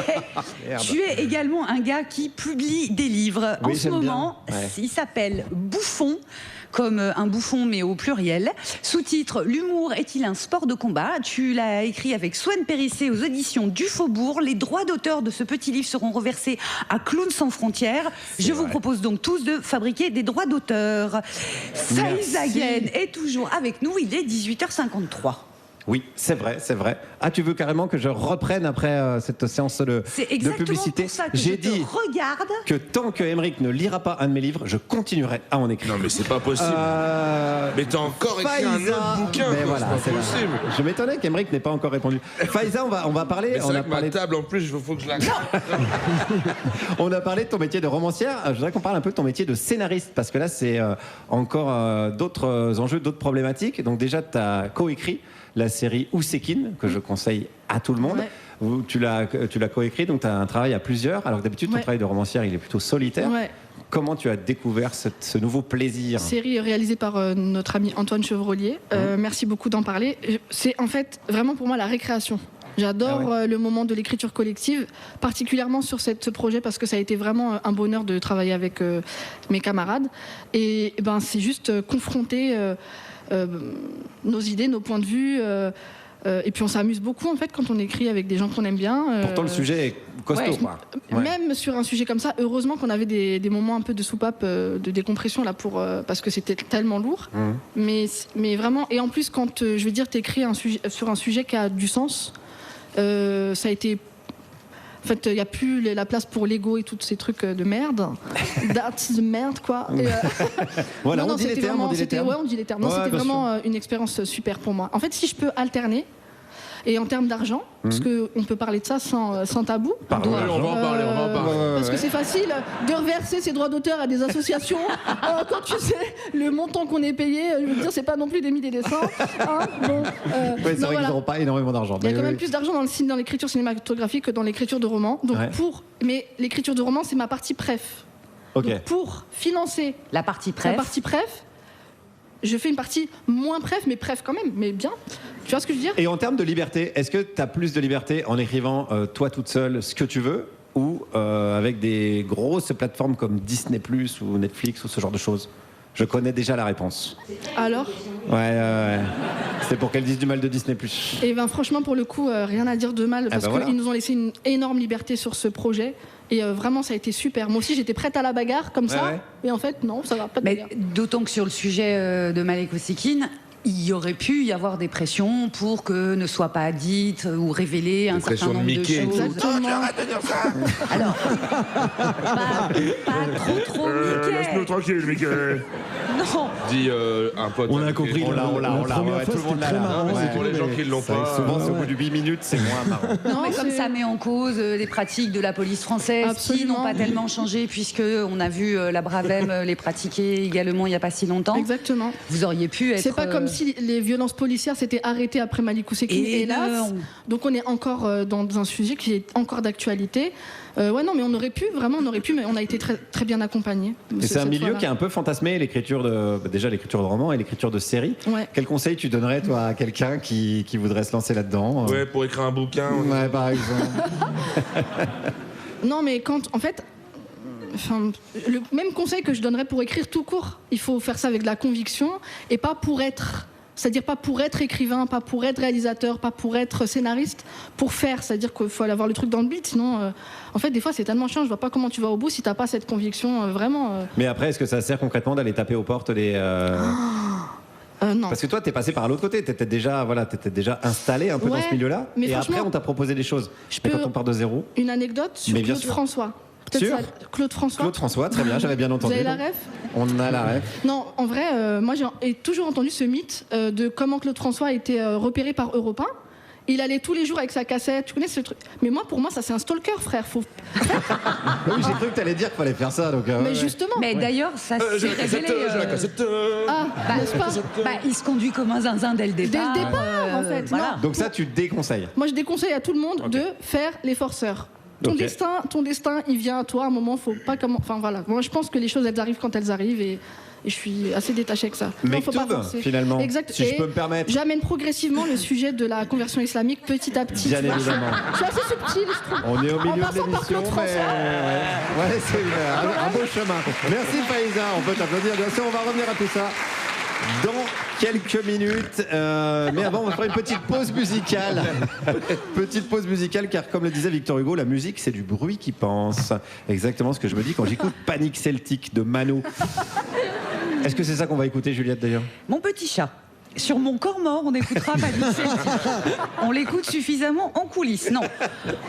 tu es également un gars qui publie des livres. Oui, en ce moment, il s'appelle Bouffon, comme un bouffon mais au pluriel. Sous-titre: L'humour est-il un sport de combat? Tu l'as écrit avec Swan Périssé aux éditions du Faubourg. Les droits d'auteur de ce petit livre seront reversés à Clowns sans frontières. Je vous propose donc tous de fabriquer des droits d'auteur. Faiz Again est toujours avec nous, il est 18h53. Oui, c'est vrai. Ah, tu veux carrément que je reprenne après cette séance de publicité? C'est exactement pour ça que j'ai dit regarde que tant que Aymeric ne lira pas un de mes livres, je continuerai à en écrire. Non, mais c'est pas possible. Mais t'as encore écrit un autre bouquin. Mais voilà, c'est pas possible. Je m'étonnais qu'Aymeric n'ait pas encore répondu. Faiza, on va parler. Mais c'est vrai que ma table en plus, il faut que je la. On a parlé de ton métier de romancière. Je voudrais qu'on parle un peu de ton métier de scénariste, parce que là, c'est encore d'autres enjeux, d'autres problématiques. Donc déjà, tu as coécrit la série Oussekine, que je conseille à tout le monde. Ouais. Tu l'as coécrit, donc tu as un travail à plusieurs. Alors que d'habitude, ton travail de romancière, il est plutôt solitaire. Ouais. Comment tu as découvert ce nouveau plaisir? Série réalisée par notre ami Antoine Chevrolier. Merci beaucoup d'en parler. C'est en fait vraiment pour moi la récréation. J'adore le moment de l'écriture collective, particulièrement sur ce projet, parce que ça a été vraiment un bonheur de travailler avec mes camarades. Et c'est juste confronter nos idées, nos points de vue. Et puis on s'amuse beaucoup en fait quand on écrit avec des gens qu'on aime bien. Pourtant le sujet est costaud. Même sur un sujet comme ça, heureusement qu'on avait des moments un peu de soupape, de décompression là parce que c'était tellement lourd. Mais vraiment, et en plus quand je veux dire t'écris sur un sujet qui a du sens, ça a été. En fait, il n'y a plus la place pour l'ego et tous ces trucs de merde. That's the merde, quoi. Et voilà, on dit les termes. On dit les termes. Non, c'était vraiment une expérience super pour moi. En fait, si je peux alterner, et en termes d'argent, parce qu'on peut parler de ça sans tabou. On va en parler. Parce que c'est facile de reverser ses droits d'auteur à des associations. Quand tu sais le montant qu'on est payé, je veux dire, c'est pas non plus des milliers et des cents. C'est vrai qu'ils n'auront pas énormément d'argent. Il y a quand même plus d'argent dans l'écriture cinématographique que dans l'écriture de romans. Donc mais l'écriture de romans, c'est ma partie préf. Donc pour financer la partie préf, je fais une partie moins préf, mais préf quand même, mais bien. Tu vois ce que je veux dire? Et en termes de liberté, est-ce que tu as plus de liberté en écrivant toi toute seule ce que tu veux, ou avec des grosses plateformes comme Disney+ ou Netflix ou ce genre de choses? Je connais déjà la réponse. Alors? Ouais. C'est pour qu'elle dise du mal de Disney+. Et ben franchement, pour le coup, rien à dire de mal, parce qu'ils voilà. nous ont laissé une énorme liberté sur ce projet. Et vraiment, ça a été super. Moi aussi, j'étais prête à la bagarre, comme ça. Ouais. Et en fait, non, ça va pas de Mais bagarre. d'autant que sur le sujet de Malek Ousekine, il y aurait pu y avoir des pressions pour que ne soit pas dite ou révélée un certain nombre de choses. Exactement. arrête de dire ça. Alors, pas trop Mickey. Laisse-nous tranquille, Mickey. Non. Dit un pote. On a compris, on l'a, ouais, tout le monde l'a là. C'est pour les gens qui ne l'ont pas. Souvent, au bout du 8 minutes, c'est moins marrant. Non, mais comme ça met en cause les pratiques de la police française qui n'ont pas tellement changé, puisque on a vu la Bravem les pratiquer également il n'y a pas si longtemps. Exactement. Vous auriez pu être. C'est pas comme si les violences policières s'étaient arrêtées après Malek Ousekine, hélas. Donc on est encore dans un sujet qui est encore d'actualité. Ouais, non, mais on aurait pu, mais on a été très, très bien accompagnés. Et c'est un milieu qui est un peu fantasmé, l'écriture de romans et l'écriture de séries. Ouais. Quel conseil tu donnerais, toi, à quelqu'un qui voudrait se lancer là-dedans Ouais, pour écrire un bouquin. Ouais, par exemple. Non, mais en fait, le même conseil que je donnerais pour écrire tout court, il faut faire ça avec de la conviction et pas pour être. C'est-à-dire pas pour être écrivain, pas pour être réalisateur, pas pour être scénariste, pour faire. C'est-à-dire qu'il faut aller avoir le truc dans le beat, sinon, en fait, des fois, c'est tellement chiant, je vois pas comment tu vas au bout si t'as pas cette conviction, vraiment. Mais après, est-ce que ça sert concrètement d'aller taper aux portes des... non. Parce que toi, t'es passé par l'autre côté, t'étais déjà installé un peu dans ce milieu-là, mais et après, on t'a proposé des choses. Mais quand on part de zéro... Une anecdote sur Mais bien Claude sûr. François. Sûr. Claude François. Claude François, très bien, j'avais bien entendu. Vous avez la ref ? On a la ref. Non, en vrai, moi j'ai toujours entendu ce mythe de comment Claude François a été repéré par Europe 1. Il allait tous les jours avec sa cassette, tu connais ce truc. Mais moi, pour moi, ça c'est un stalker, frère. Oui, j'ai cru que t'allais dire qu'il fallait faire ça. Donc, mais justement. Mais d'ailleurs, ça s'est révélé. Ah, n'est-ce pas ? Il se conduit comme un zinzin dès le départ. Dès le départ, en fait. Voilà. Donc ça, tu déconseilles. Moi, je déconseille à tout le monde de faire les forceurs. Ton destin, il vient à toi. À un moment, faut pas comment. Enfin voilà. Moi, je pense que les choses, elles arrivent quand elles arrivent et je suis assez détachée avec ça. Mais faut pas forcer. Finalement, exact. si je peux me permettre. J'amène progressivement le sujet de la conversion islamique petit à petit. Bien évidemment. Je suis assez subtile, je trouve. On est au milieu de passant par l'émission, Claude mais François. ouais, c'est un beau chemin. Merci Faïza, on peut t'applaudir. Bien sûr, on va revenir à tout ça dans quelques minutes. Mais avant, on va faire une petite pause musicale. Petite pause musicale, car comme le disait Victor Hugo, la musique, c'est du bruit qui pense. Exactement ce que je me dis quand j'écoute Panic Celtic de Mano. Est-ce que c'est ça qu'on va écouter, Juliette, d'ailleurs ? Mon petit chat. Sur mon corps mort, on écoutera Panic Celtic. On l'écoute suffisamment en coulisses. Non.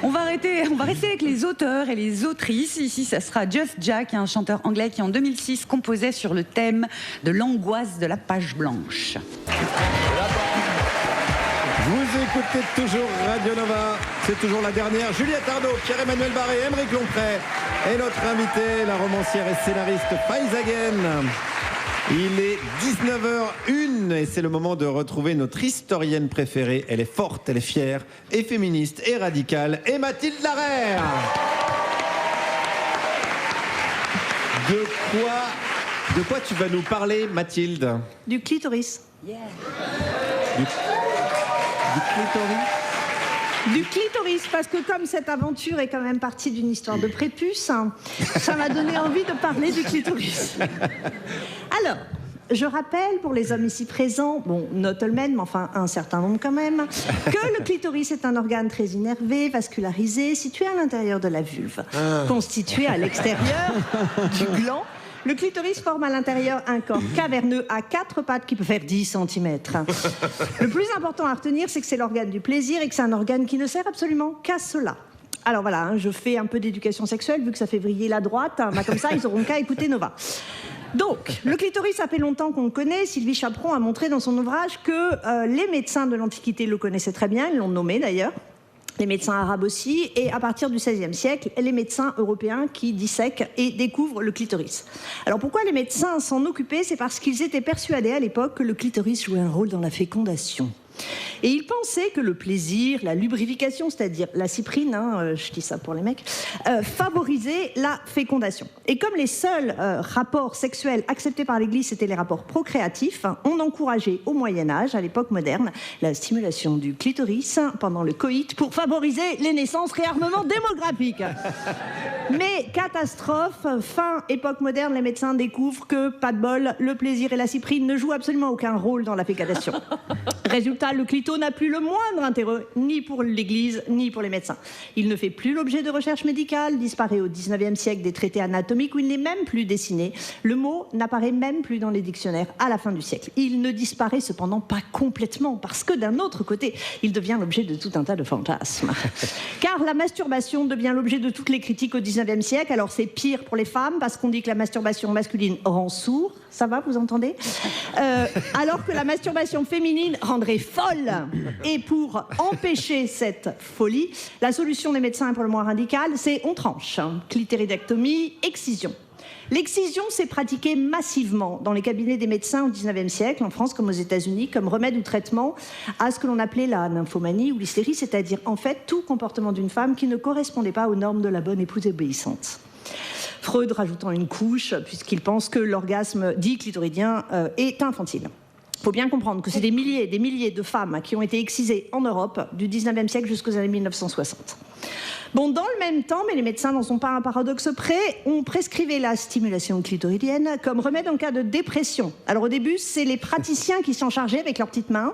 On va rester avec les auteurs et les autrices. Ici, ça sera Just Jack, un chanteur anglais qui, en 2006, composait sur le thème de l'angoisse de la page blanche. Vous écoutez toujours Radio Nova, c'est toujours la dernière. Juliette Arnaud, Pierre-Emmanuel Barré, Aymeric Lomprey et notre invitée, la romancière et scénariste Faiz Aghen. Il est 19h01 et c'est le moment de retrouver notre historienne préférée. Elle est forte, elle est fière et féministe et radicale, et Mathilde Larère. De quoi tu vas nous parler, Mathilde ? Du clitoris. Du clitoris ? Du clitoris, parce que comme cette aventure est quand même partie d'une histoire de prépuce, hein, ça m'a donné envie de parler du clitoris. Alors, je rappelle pour les hommes ici présents, bon, not all men, mais enfin un certain nombre quand même, que le clitoris est un organe très innervé, vascularisé, situé à l'intérieur de la vulve, constitué à l'extérieur du gland. Le clitoris forme à l'intérieur un corps caverneux à 4 pattes qui peut faire 10 cm. Le plus important à retenir, c'est que c'est l'organe du plaisir et que c'est un organe qui ne sert absolument qu'à cela. Alors voilà, hein, je fais un peu d'éducation sexuelle, vu que ça fait vriller la droite. Hein, bah comme ça, ils n'auront qu'à écouter Nova. Donc, le clitoris, ça fait longtemps qu'on le connaît. Sylvie Chaperon a montré dans son ouvrage que les médecins de l'Antiquité le connaissaient très bien, ils l'ont nommé d'ailleurs. Les médecins arabes aussi, et à partir du XVIe siècle, les médecins européens qui dissèquent et découvrent le clitoris. Alors pourquoi les médecins s'en occupaient ? C'est parce qu'ils étaient persuadés à l'époque que le clitoris jouait un rôle dans la fécondation. Et ils pensaient que le plaisir, la lubrification, c'est-à-dire la cyprine, hein, je dis ça pour les mecs, favorisait la fécondation. Et comme les seuls rapports sexuels acceptés par l'Église, c'était les rapports procréatifs, hein, on encourageait au Moyen-Âge, à l'époque moderne, la stimulation du clitoris pendant le coït pour favoriser les naissances, réarmement démographique. Mais catastrophe, fin époque moderne, les médecins découvrent que, pas de bol, le plaisir et la cyprine ne jouent absolument aucun rôle dans la fécondation. Résultat, le clito n'a plus le moindre intérêt, ni pour l'Église, ni pour les médecins. Il ne fait plus l'objet de recherche médicale, disparaît au 19e siècle des traités anatomiques où il n'est même plus dessiné. Le mot n'apparaît même plus dans les dictionnaires à la fin du siècle. Il ne disparaît cependant pas complètement, parce que d'un autre côté, il devient l'objet de tout un tas de fantasmes. Car la masturbation devient l'objet de toutes les critiques au 19e siècle. Alors c'est pire pour les femmes, parce qu'on dit que la masturbation masculine rend sourd. Ça va, vous entendez alors que la masturbation féminine rendrait folle. Et pour empêcher cette folie, la solution des médecins est pour le moins radicale, c'est on tranche. Clitéridectomie, excision. L'excision s'est pratiquée massivement dans les cabinets des médecins au 19e siècle, en France comme aux États-Unis, comme remède ou traitement à ce que l'on appelait la nymphomanie ou l'hystérie, c'est-à-dire en fait tout comportement d'une femme qui ne correspondait pas aux normes de la bonne épouse obéissante. Freud rajoutant une couche, puisqu'il pense que l'orgasme dit clitoridien est infantile. Il faut bien comprendre que c'est des milliers et des milliers de femmes qui ont été excisées en Europe du 19e siècle jusqu'aux années 1960. Bon, dans le même temps, mais les médecins n'en sont pas un paradoxe près, on prescrivait la stimulation clitoridienne comme remède en cas de dépression. Alors au début, c'est les praticiens qui s'en chargeaient avec leurs petites mains.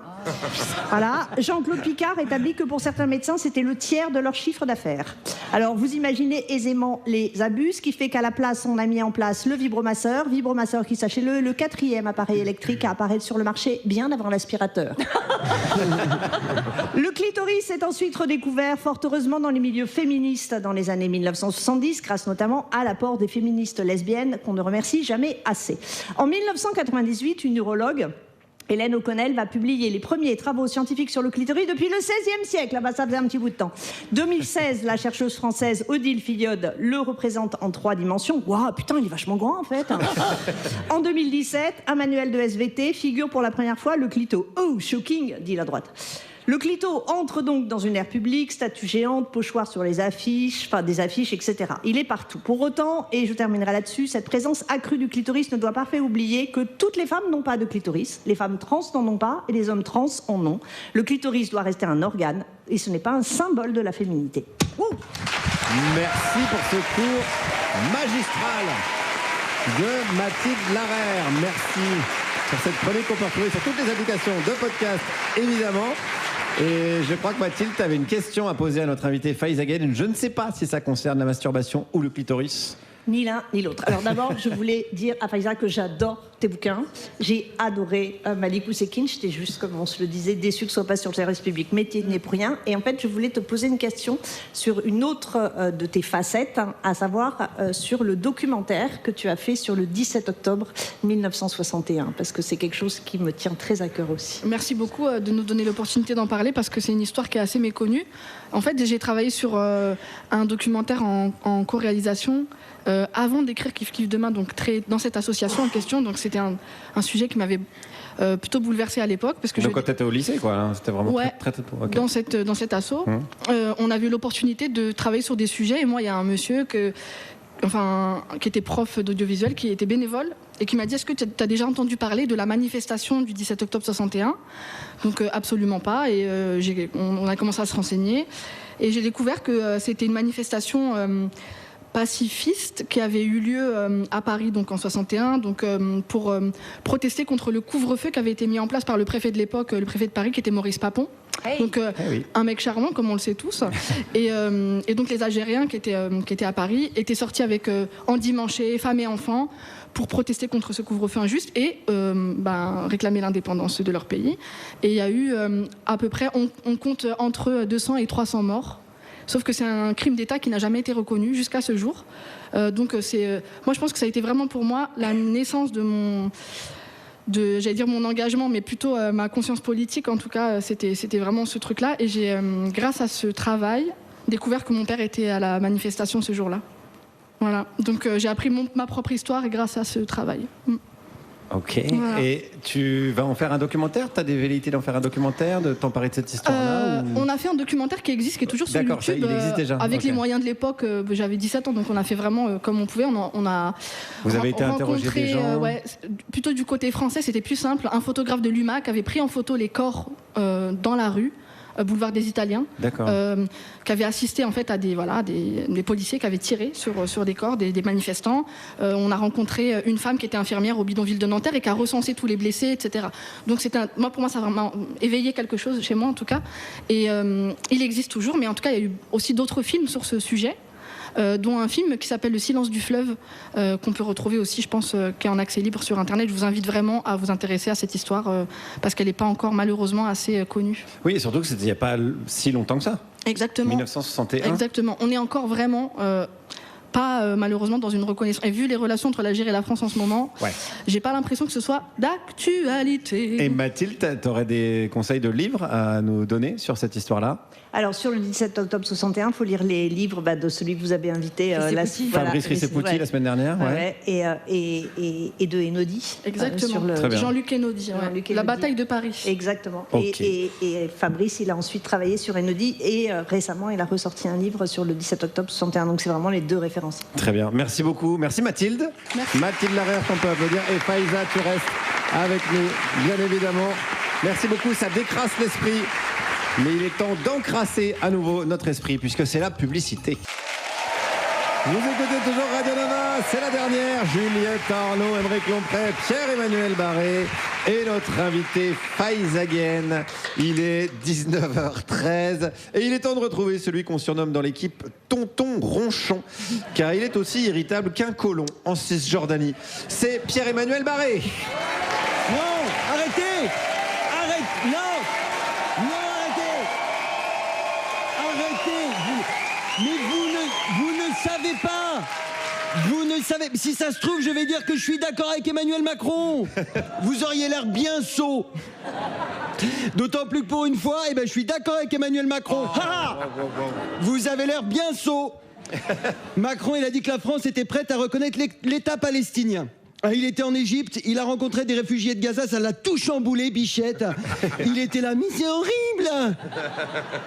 Voilà. Jean-Claude Picard établit que pour certains médecins, c'était le tiers de leur chiffre d'affaires. Alors vous imaginez aisément les abus, ce qui fait qu'à la place, on a mis en place le vibromasseur qui, sachez-le, le 4e appareil électrique à apparaître sur le marché bien avant l'aspirateur. Le clitoris est ensuite redécouvert, fort heureusement, dans les milieux féministes dans les années 1970, grâce notamment à l'apport des féministes lesbiennes qu'on ne remercie jamais assez. En 1998, une urologue, Hélène O'Connell, va publier les premiers travaux scientifiques sur le clitoris depuis le XVIe siècle. Là-bas, ça faisait un petit bout de temps. 2016, la chercheuse française Odile Fillode le représente en 3 dimensions. Waouh, putain, il est vachement grand en fait. En 2017, un manuel de SVT figure pour la première fois le clito. Oh, shocking, dit la droite. Le clito entre donc dans une aire publique, statue géante, pochoir sur les affiches, enfin des affiches, etc. Il est partout. Pour autant, et je terminerai là-dessus, cette présence accrue du clitoris ne doit pas faire oublier que toutes les femmes n'ont pas de clitoris, les femmes trans n'en ont pas et les hommes trans en ont. Le clitoris doit rester un organe et ce n'est pas un symbole de la féminité. Merci pour ce cours magistral de Mathilde Larère. Merci pour cette chronique qu'on peut retrouver sur toutes les applications de podcast, évidemment. Et je crois que Mathilde, tu avais une question à poser à notre invité Faiza Gueye. Je ne sais pas si ça concerne la masturbation ou le clitoris. Ni l'un ni l'autre. Alors d'abord, je voulais dire à Faiza que j'adore tes bouquins. J'ai adoré Malik Oussekine. J'étais juste, comme on se le disait, déçue que ce soit pas sur le service public. Mais tu n'y es pour rien. Et en fait, je voulais te poser une question sur une autre de tes facettes, à savoir sur le documentaire que tu as fait sur le 17 octobre 1961. Parce que c'est quelque chose qui me tient très à cœur aussi. Merci beaucoup de nous donner l'opportunité d'en parler parce que c'est une histoire qui est assez méconnue. En fait, j'ai travaillé sur un documentaire en co-réalisation avant d'écrire Kif Kif Demain, donc dans cette association en question. Donc c'était un sujet qui m'avait plutôt bouleversée à l'époque. Parce que donc quand tu étais au lycée, quoi, hein, c'était vraiment très okay. Dans cet asso, on avait eu l'opportunité de travailler sur des sujets. Et moi, il y a un monsieur qui était prof d'audiovisuel, qui était bénévole, et qui m'a dit: est-ce que tu as déjà entendu parler de la manifestation du 17 octobre 61 ? Donc absolument pas, et on a commencé à se renseigner, et j'ai découvert que c'était une manifestation pacifiste qui avait eu lieu à Paris donc en 61, donc pour protester contre le couvre-feu qui avait été mis en place par le préfet de l'époque, le préfet de Paris, qui était Maurice Papon. Donc un mec charmant, comme on le sait tous. Et donc les Algériens qui étaient à Paris étaient sortis avec endimanchés, femmes et enfants, pour protester contre ce couvre-feu injuste et réclamer l'indépendance de leur pays. Et il y a eu à peu près, on compte entre 200 et 300 morts. Sauf que c'est un crime d'État qui n'a jamais été reconnu jusqu'à ce jour. Donc moi je pense que ça a été vraiment pour moi la naissance de mon engagement, mais plutôt ma conscience politique. En tout cas, c'était vraiment ce truc-là. Et j'ai, grâce à ce travail, découvert que mon père était à la manifestation ce jour-là. Voilà. Donc j'ai appris ma propre histoire grâce à ce travail. Ok. Voilà. Et tu vas en faire un documentaire ? Tu as des velléités d'en faire un documentaire, de t'en parler de cette histoire-là ou... On a fait un documentaire qui existe, qui est toujours sur YouTube. Ça, il existe déjà. Avec les moyens de l'époque. J'avais 17 ans, donc on a fait vraiment comme on pouvait. Vous avez été interroger des gens ? Plutôt du côté français, c'était plus simple. Un photographe de l'UMAC avait pris en photo les corps dans la rue. boulevard des Italiens, qui avait assisté en fait à des policiers qui avaient tiré sur des corps des manifestants. On a rencontré une femme qui était infirmière au bidonville de Nanterre et qui a recensé tous les blessés, etc. Donc pour moi, ça a vraiment éveillé quelque chose chez moi en tout cas. Et il existe toujours, mais en tout cas, il y a eu aussi d'autres films sur ce sujet. Dont un film qui s'appelle Le silence du fleuve, qu'on peut retrouver aussi, je pense, qui est en accès libre sur Internet. Je vous invite vraiment à vous intéresser à cette histoire, parce qu'elle n'est pas encore malheureusement assez connue. Oui, et surtout que c'était il n'y a pas si longtemps que ça. Exactement. 1961. Exactement. On est encore vraiment... pas malheureusement dans une reconnaissance. Et vu les relations entre l'Algérie et la France en ce moment, j'ai pas l'impression que ce soit d'actualité. Et Mathilde, tu aurais des conseils de livres à nous donner sur cette histoire-là? Alors sur le 17 octobre 61, il faut lire les livres de celui que vous avez invité, Fabrice Rissepouty la semaine dernière, et de Enodi. Exactement. Jean-Luc Enodi, La bataille de Paris. Exactement. Et Fabrice, il a ensuite travaillé sur Enodi et récemment, il a ressorti un livre sur le 17 octobre 61. Donc c'est vraiment les deux références. Très bien. Merci beaucoup. Merci Mathilde. Merci. Mathilde Larère, qu'on peut applaudir. Et Faiza, tu restes avec nous, bien évidemment. Merci beaucoup. Ça décrasse l'esprit. Mais il est temps d'encrasser à nouveau notre esprit, puisque c'est la publicité. Vous écoutez toujours Radio Nova, c'est la dernière. Juliette Arnaud, Aymeric Lompré, Pierre-Emmanuel Barré et notre invité Faiza Guène. Il est 19h13 et il est temps de retrouver celui qu'on surnomme dans l'équipe Tonton Ronchon, car il est aussi irritable qu'un colon en Cisjordanie. C'est Pierre-Emmanuel Barré. Non, arrêtez! Arrête! Non! Vous ne savez... Si ça se trouve, je vais dire que je suis d'accord avec Emmanuel Macron. Vous auriez l'air bien sot. D'autant plus que pour une fois, je suis d'accord avec Emmanuel Macron. Vous avez l'air bien sot. Macron, il a dit que la France était prête à reconnaître l'État palestinien. Il était en Égypte, il a rencontré des réfugiés de Gaza, ça l'a tout chamboulé, Bichette. Il était là, mais c'est horrible.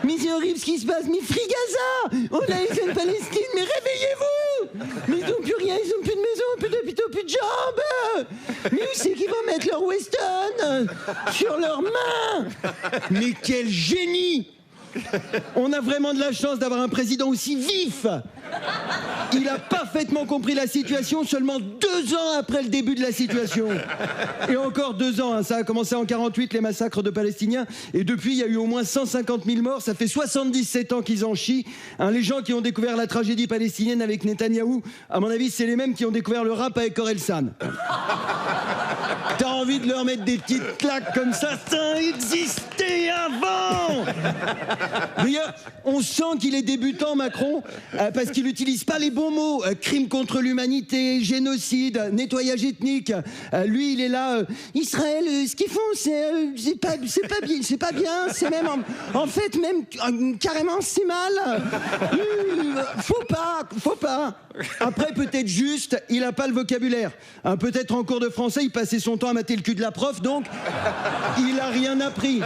Mais c'est horrible ce qui se passe, mais Free Gaza. On a laissé une Palestine, mais réveillez-vous. Mais ils n'ont plus rien, ils n'ont plus de maison, plus d'hôpitaux, plus de jambes. Mais où c'est qu'ils vont mettre leur Weston sur leurs mains? Mais quel génie. On a vraiment de la chance d'avoir un président aussi vif. Il a parfaitement compris la situation seulement 2 ans après le début de la situation. Et encore 2 ans, ça a commencé en 48, les massacres de Palestiniens. Et depuis, il y a eu au moins 150 000 morts. Ça fait 77 ans qu'ils en chient. Les gens qui ont découvert la tragédie palestinienne avec Netanyahou, à mon avis, c'est les mêmes qui ont découvert le rap avec Orelsan. T'as envie de leur mettre des petites claques comme ça existait avant. D'ailleurs, on sent qu'il est débutant, Macron, parce qu'il n'utilise pas les bons mots. Crime contre l'humanité, génocide, nettoyage ethnique. Lui, il est là. Israël, ce qu'ils font, c'est pas bien. C'est même, en fait, même carrément, c'est mal. Faut pas. Après, peut-être juste, il a pas le vocabulaire. Peut-être en cours de français, il passait son temps à mater le cul de la prof, donc il a rien appris.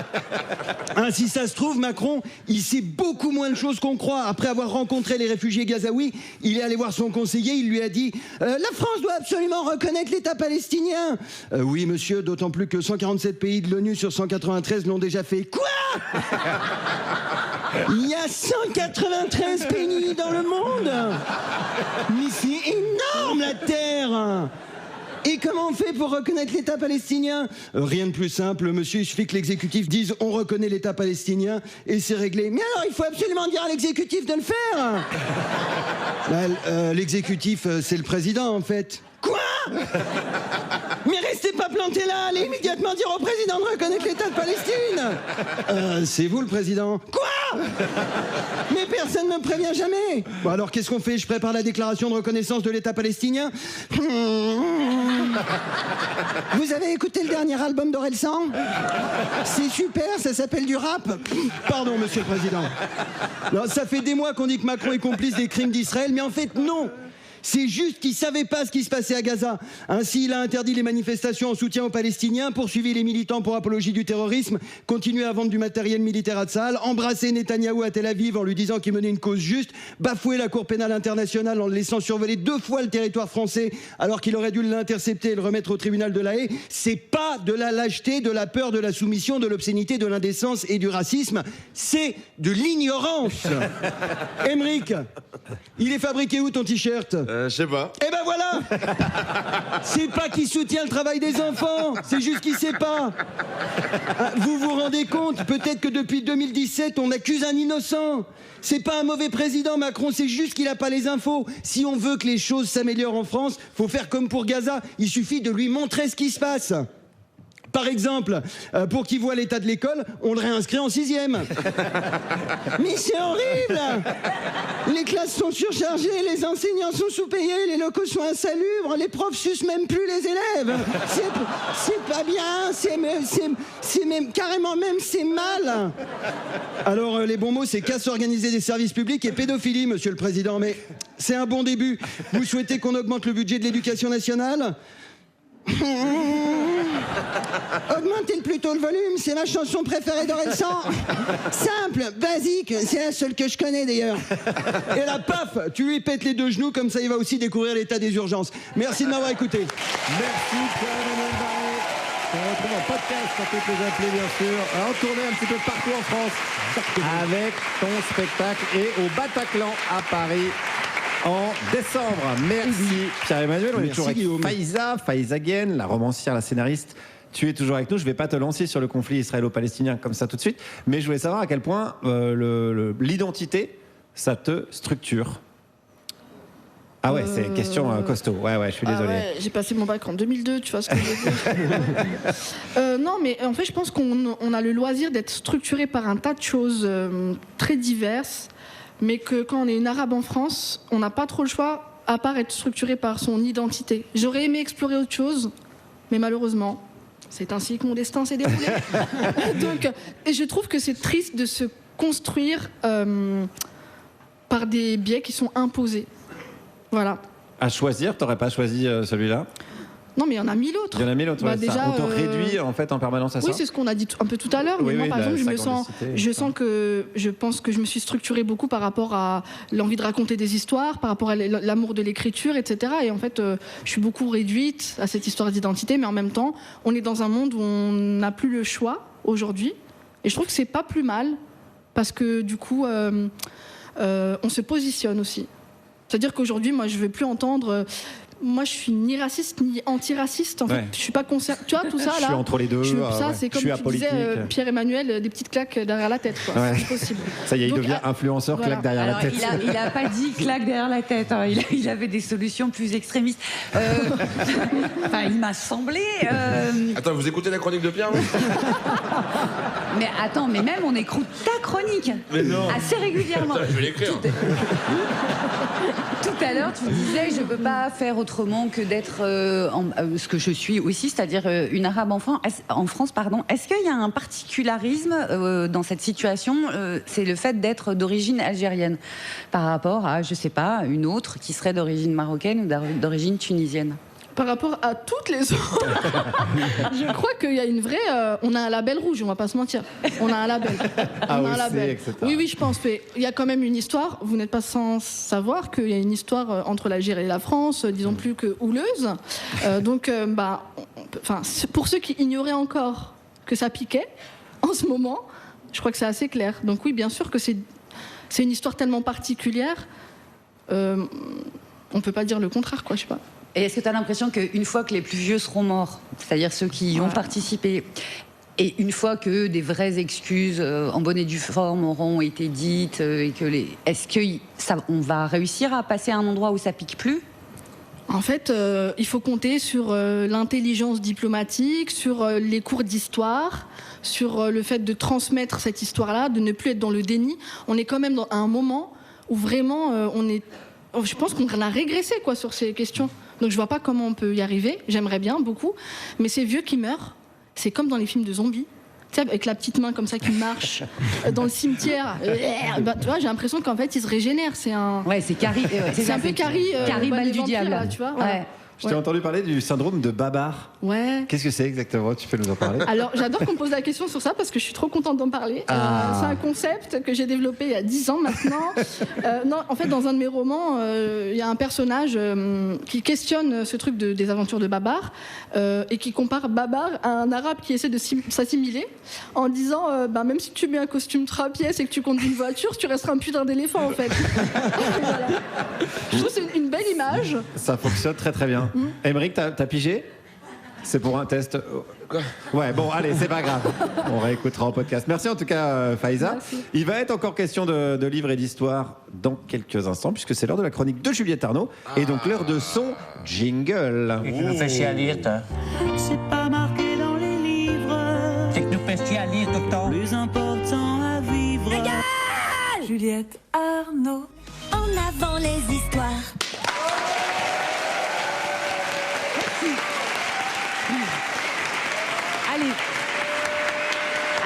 Si ça se trouve, Macron, il sait beaucoup moins de choses qu'on croit. Après avoir rencontré les réfugiés gazaouis, il est allé voir son conseiller, il lui a dit « La France doit absolument reconnaître l'État palestinien !» Oui, monsieur, d'autant plus que 147 pays de l'ONU sur 193 l'ont déjà fait. Quoi? Il y a 193 pays dans le monde. Mais c'est énorme, la Terre. Et comment on fait pour reconnaître l'État palestinien? Rien de plus simple, monsieur, il suffit que l'exécutif dise on reconnaît l'État palestinien et c'est réglé. Mais alors, il faut absolument dire à l'exécutif de le faire. L'exécutif, c'est le président, en fait. Quoi? Mais restez pas plantés là, allez immédiatement dire au président de reconnaître l'État de Palestine. C'est vous le président? Quoi? Mais personne ne me prévient jamais. Bon alors qu'est-ce qu'on fait? Je prépare la déclaration de reconnaissance de l'État palestinien. Vous avez écouté le dernier album d'Orelsan? C'est super, ça s'appelle du rap. Pardon, monsieur le président. Alors, ça fait des mois qu'on dit que Macron est complice des crimes d'Israël, mais en fait, non. C'est juste qu'il savait pas ce qui se passait à Gaza. Ainsi, il a interdit les manifestations en soutien aux Palestiniens, poursuivi les militants pour apologie du terrorisme, continué à vendre du matériel militaire à Tsahal, embrassé Netanyahou à Tel Aviv en lui disant qu'il menait une cause juste, bafoué la Cour pénale internationale en le laissant survoler 2 fois le territoire français alors qu'il aurait dû l'intercepter et le remettre au tribunal de La Haye. C'est pas de la lâcheté, de la peur, de la soumission, de l'obscénité, de l'indécence et du racisme. C'est de l'ignorance. Aymeric, il est fabriqué où ton t-shirt ? Je sais pas. Eh ben voilà. C'est pas qu'il soutient le travail des enfants, c'est juste qu'il sait pas. Vous vous rendez compte, peut-être que depuis 2017, on accuse un innocent. C'est pas un mauvais président, Macron, c'est juste qu'il a pas les infos. Si on veut que les choses s'améliorent en France, faut faire comme pour Gaza, il suffit de lui montrer ce qui se passe. Par exemple, pour qu'il voit l'état de l'école, on le réinscrit en 6e. Mais c'est horrible. Les classes sont surchargées, les enseignants sont sous-payés, les locaux sont insalubres, les profs sucent même plus les élèves. C'est pas bien, c'est même carrément même c'est mal. Alors les bons mots, c'est casse organisée des services publics et pédophilie, Monsieur le Président. Mais c'est un bon début. Vous souhaitez qu'on augmente le budget de l'éducation nationale ? Augmentez plutôt le volume, c'est ma chanson préférée d'Orelsan. Simple, basique, c'est la seule que je connais d'ailleurs. Et là, paf, tu lui pètes les 2 genoux, comme ça il va aussi découvrir l'état des urgences. Merci de m'avoir écouté. Merci Pierre-Emmanuel Barré. On retrouve en podcast à toutes les appelés, bien sûr, en tournée un petit peu partout en France avec ton spectacle et au Bataclan à Paris en décembre. Merci Pierre-Emmanuel, on est toujours avec Guillaume. Faiza Guène, la romancière, la scénariste. Tu es toujours avec nous. Je ne vais pas te lancer sur le conflit israélo-palestinien comme ça tout de suite, mais je voulais savoir à quel point l'identité, ça te structure. Ah ouais, c'est une question costaud. Ouais, je suis désolé. Ouais, j'ai passé mon bac en 2002, tu vois ce que je veux dire. Non, mais en fait, je pense qu'on a le loisir d'être structuré par un tas de choses très diverses, mais que quand on est une arabe en France, on n'a pas trop le choix, à part être structuré par son identité. J'aurais aimé explorer autre chose, mais malheureusement, c'est ainsi que mon destin s'est déroulé. Donc, et je trouve que c'est triste de se construire par des biais qui sont imposés. Voilà. À choisir, t'aurais pas choisi celui-là ? Non, mais il y en a 1000 autres. Il y en a 1000 autres, ouais, déjà, ça. On te réduit en fait en permanence à ça. Oui, c'est ce qu'on a dit un peu tout à l'heure. Mais moi, par exemple, je pense que je me suis structurée beaucoup par rapport à l'envie de raconter des histoires, par rapport à l'amour de l'écriture, etc. Et en fait, je suis beaucoup réduite à cette histoire d'identité, mais en même temps, on est dans un monde où on n'a plus le choix aujourd'hui. Et je trouve que c'est pas plus mal, parce que du coup, on se positionne aussi. C'est-à-dire qu'aujourd'hui, moi, je ne veux plus entendre... moi, je suis ni raciste ni antiraciste. En fait, je suis pas concernée. Tu vois, tout ça là. Je suis entre les deux. C'est comme tu disais, Pierre-Emmanuel, des petites claques derrière la tête. Quoi. Ouais. C'est possible. Ça y est, il devient influenceur, claque derrière la tête. Il n'a pas dit claque derrière la tête. Hein. Il avait des solutions plus extrémistes. Enfin, il m'a semblé. Attends, vous écoutez la chronique de Pierre? Mais attends, mais même on écoute ta chronique assez régulièrement. Attends, je vais l'écrire. Tout à l'heure, tu disais, je ne peux pas faire autrement que d'être ce que je suis aussi, c'est-à-dire une arabe en France. Est-ce qu'il y a un particularisme dans cette situation? C'est le fait d'être d'origine algérienne par rapport à, je ne sais pas, une autre qui serait d'origine marocaine ou d'origine tunisienne. Par rapport à toutes les autres, je crois qu'il y a une vraie... on a un label rouge, on va pas se mentir. On a un label. Oui, je pense. Mais il y a quand même une histoire. Vous n'êtes pas sans savoir qu'il y a une histoire entre l'Algérie et la France, disons plus que houleuse. Donc, pour ceux qui ignoraient encore que ça piquait, en ce moment, je crois que c'est assez clair. Donc oui, bien sûr que c'est une histoire tellement particulière. On peut pas dire le contraire, quoi, je sais pas. Et est-ce que tu as l'impression qu'une fois que les plus vieux seront morts, c'est-à-dire ceux qui y ont participé, et une fois que des vraies excuses en bonne et due forme auront été dites, est-ce qu'on va réussir à passer à un endroit où ça pique plus ? En fait, il faut compter sur l'intelligence diplomatique, sur les cours d'histoire, sur le fait de transmettre cette histoire-là, de ne plus être dans le déni. On est quand même à un moment où vraiment je pense qu'on a régressé sur ces questions. Donc je vois pas comment on peut y arriver. J'aimerais bien beaucoup, mais ces vieux qui meurent, c'est comme dans les films de zombies. tu sais, avec la petite main comme ça qui marche dans le cimetière. Bah, tu vois, j'ai l'impression qu'en fait, il se régénère. C'est un. Ouais, c'est Carrie. c'est un peu Carrie. Carrie balle du diable. Là, tu vois. Voilà. Ouais. Je t'ai entendu parler du syndrome de Babar. Ouais. Qu'est-ce que c'est exactement? Tu peux nous en parler? Alors, j'adore qu'on me pose la question sur ça parce que je suis trop contente d'en parler. C'est un concept que j'ai développé il y a 10 ans maintenant. Non, en fait, dans un de mes romans, il y a un personnage qui questionne ce truc des aventures de Babar et qui compare Babar à un arabe qui essaie de s'assimiler en disant même si tu mets un costume 3 pièces et que tu conduis une voiture, tu resteras un putain d'éléphant en fait. Voilà. Je trouve que c'est une belle image. Ça fonctionne très très bien. Émeric, t'as pigé? C'est pour un test. Ouais, bon, allez, c'est pas grave. On réécoutera en podcast. Merci en tout cas, Faiza. Merci. Il va être encore question de livres et d'histoire dans quelques instants, puisque c'est l'heure de la chronique de Juliette Arnaud. Et donc l'heure de son jingle. Et tu nous fais chier à lire, toi. C'est pas marqué dans les livres. C'est que nous fais chier à lire tout le temps. Plus important à vivre. Juliette Arnaud. En avant les histoires.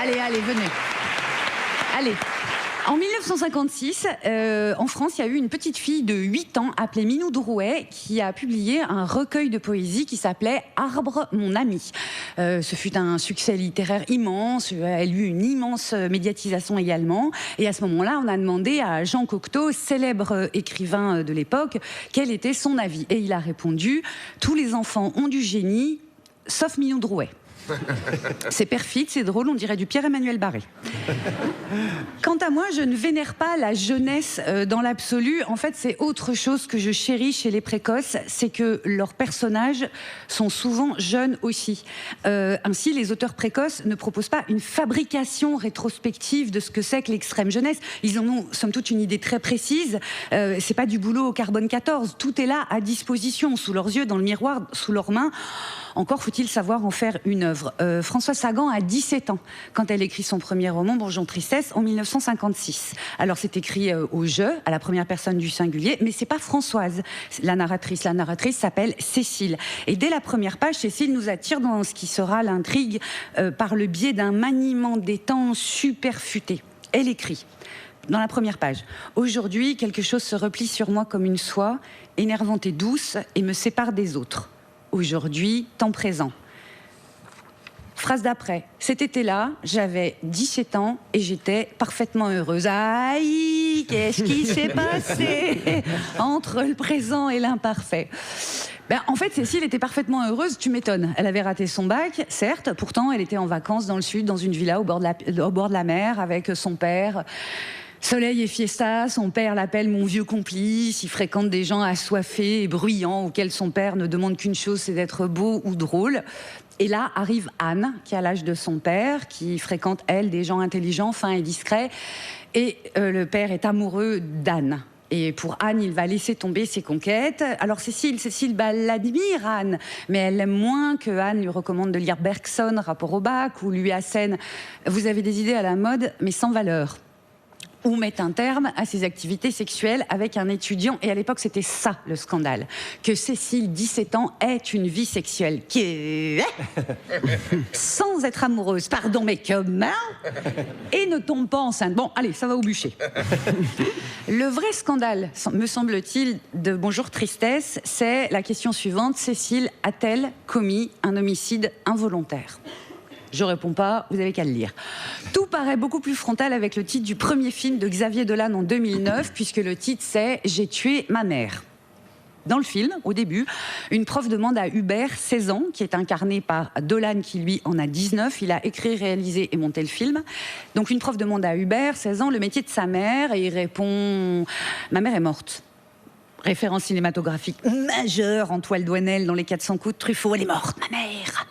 Allez, venez. Allez. En 1956, en France, il y a eu une petite fille de 8 ans appelée Minou Drouet qui a publié un recueil de poésie qui s'appelait « Arbre, mon ami ». Ce fut un succès littéraire immense, elle eut une immense médiatisation également. Et à ce moment-là, on a demandé à Jean Cocteau, célèbre écrivain de l'époque, quel était son avis. Et il a répondu « Tous les enfants ont du génie, sauf Minou Drouet ». C'est perfide, c'est drôle, on dirait du Pierre-Emmanuel Barré. Quant à moi, je ne vénère pas la jeunesse dans l'absolu. En fait, c'est autre chose que je chéris chez les précoces, c'est que leurs personnages sont souvent jeunes aussi. Ainsi, les auteurs précoces ne proposent pas une fabrication rétrospective de ce que c'est que l'extrême jeunesse. Ils en ont, somme toute, une idée très précise. C'est pas du boulot au carbone 14. Tout est là à disposition, sous leurs yeux, dans le miroir, sous leurs mains. Encore faut-il savoir en faire une œuvre. Françoise Sagan a 17 ans quand elle écrit son premier roman, Bourgeon Tristesse, en 1956. Alors c'est écrit au jeu, à la première personne du singulier, mais c'est pas Françoise, la narratrice. La narratrice s'appelle Cécile. Et dès la première page, Cécile nous attire dans ce qui sera l'intrigue par le biais d'un maniement des temps super futé. Elle écrit, dans la première page, « Aujourd'hui, quelque chose se replie sur moi comme une soie, énervante et douce, et me sépare des autres. Aujourd'hui, temps présent. » Phrase d'après. Cet été-là, j'avais 17 ans et j'étais parfaitement heureuse. Aïe, qu'est-ce qui s'est passé entre le présent et l'imparfait? En fait, Cécile était parfaitement heureuse, tu m'étonnes. Elle avait raté son bac, certes, pourtant elle était en vacances dans le sud, dans une villa au bord de la mer, avec son père. Soleil et fiesta, son père l'appelle mon vieux complice, il fréquente des gens assoiffés et bruyants auxquels son père ne demande qu'une chose, c'est d'être beau ou drôle. Et là arrive Anne, qui a l'âge de son père, qui fréquente, elle, des gens intelligents, fins et discrets. Et le père est amoureux d'Anne. Et pour Anne, il va laisser tomber ses conquêtes. Alors Cécile l'admire, Anne, mais elle aime moins que Anne lui recommande de lire Bergson, Rapport au bac, ou lui assène « Vous avez des idées à la mode, mais sans valeur ». Ou mettre un terme à ses activités sexuelles avec un étudiant. Et à l'époque, c'était ça, le scandale. Que Cécile, 17 ans, ait une vie sexuelle qui est... sans être amoureuse. Pardon, mais comment? Et ne tombe pas enceinte. Bon, allez, ça va au bûcher. Le vrai scandale, me semble-t-il, de Bonjour Tristesse, c'est la question suivante. Cécile a-t-elle commis un homicide involontaire? Je réponds pas, vous avez qu'à le lire. Tout paraît beaucoup plus frontal avec le titre du premier film de Xavier Dolan en 2009, puisque le titre c'est « J'ai tué ma mère ». Dans le film, au début, une prof demande à Hubert, 16 ans, qui est incarné par Dolan, qui lui en a 19. Il a écrit, réalisé et monté le film. Donc une prof demande à Hubert, 16 ans, le métier de sa mère, et il répond « Ma mère est morte ». Référence cinématographique majeure en toile d'Ouenel dans Les 400 coups de Truffaut. Elle est morte, ma mère.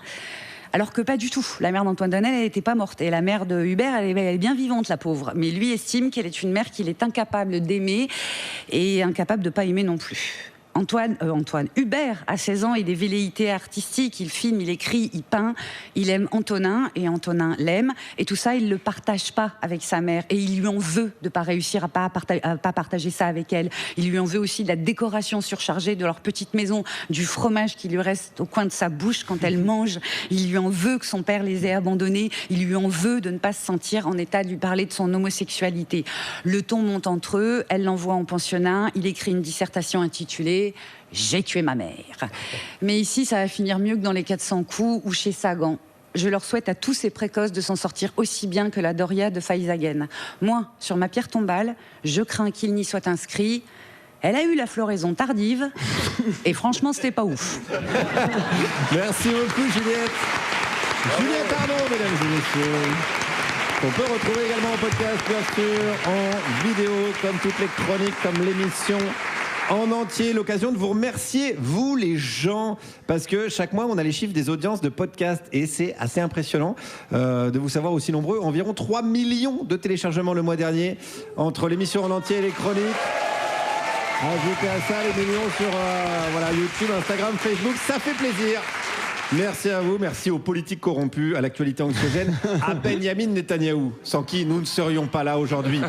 Alors que pas du tout. La mère d'Antoine Donnel, elle n'était pas morte. Et la mère de Hubert, elle est bien vivante, la pauvre. Mais lui estime qu'elle est une mère qu'il est incapable d'aimer et incapable de ne pas aimer non plus. Hubert a 16 ans et des velléités artistiques. Il filme, il écrit, il peint. Il aime Antonin et Antonin l'aime. Et tout ça, il ne le partage pas avec sa mère. Et il lui en veut de ne pas réussir à pas partager ça avec elle. Il lui en veut aussi de la décoration surchargée de leur petite maison, du fromage qui lui reste au coin de sa bouche quand elle mange. Il lui en veut que son père les ait abandonnés. Il lui en veut de ne pas se sentir en état de lui parler de son homosexualité. Le ton monte entre eux. Elle l'envoie en pensionnat. Il écrit une dissertation intitulée « J'ai tué ma mère ». Mais ici, ça va finir mieux que dans les 400 coups ou chez Sagan. Je leur souhaite à tous ces précoces de s'en sortir aussi bien que la Doria de Feisagen. Moi, sur ma pierre tombale, je crains qu'il n'y soit inscrit « Elle a eu la floraison tardive et franchement, c'était pas ouf ». Merci beaucoup, Juliette. Juliette Arnaud, mesdames et messieurs. On peut retrouver également en podcast, bien sûr, en vidéo, comme toutes les chroniques, comme l'émission en entier. L'occasion de vous remercier, vous les gens, parce que chaque mois, on a les chiffres des audiences de podcasts et c'est assez impressionnant de vous savoir aussi nombreux. Environ 3 millions de téléchargements le mois dernier entre l'émission en entier et les chroniques. Ajoutez à ça les millions sur YouTube, Instagram, Facebook, ça fait plaisir. Merci à vous, merci aux politiques corrompus, à l'actualité anxiogène, à Benyamin Netanyahou, sans qui nous ne serions pas là aujourd'hui.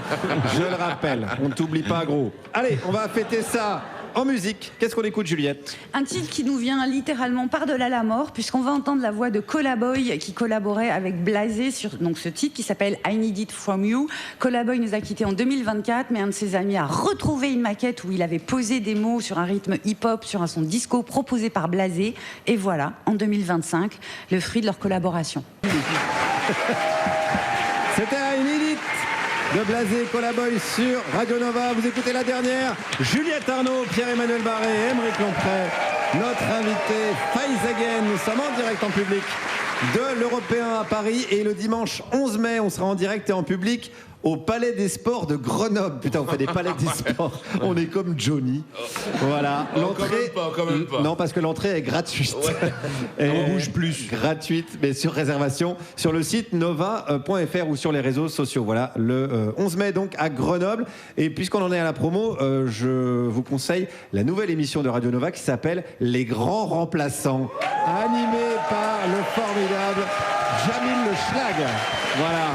Je le rappelle, on ne t'oublie pas, gros. Allez, on va fêter ça en musique. Qu'est-ce qu'on écoute, Juliette? Un titre qui nous vient littéralement par-delà la mort, puisqu'on va entendre la voix de Colaboy qui collaborait avec Blasé sur ce titre qui s'appelle I Need It From You. Colaboy nous a quittés en 2024, mais un de ses amis a retrouvé une maquette où il avait posé des mots sur un rythme hip-hop, sur un son disco proposé par Blasé. Et voilà, en 2025, le fruit de leur collaboration. C'était I Need It de Blasé Colaboy sur Radio Nova. Vous écoutez la dernière. Juliette Arnaud, Pierre-Emmanuel Barré, Aymeric Lomprey, notre invité Feisagen. Nous sommes en direct en public de l'Européen à Paris. Et le dimanche 11 mai, on sera en direct et en public au Palais des Sports de Grenoble. Putain, on fait des palais des sports. On est comme Johnny. Voilà. L'entrée. Quand même pas. Non, parce que l'entrée est gratuite. Et on bouge plus. Gratuite, mais sur réservation sur le site nova.fr ou sur les réseaux sociaux. Voilà, le 11 mai donc à Grenoble. Et puisqu'on en est à la promo, je vous conseille la nouvelle émission de Radio Nova qui s'appelle Les Grands Remplaçants, animée par le formidable Jamil Le Schlag. Voilà.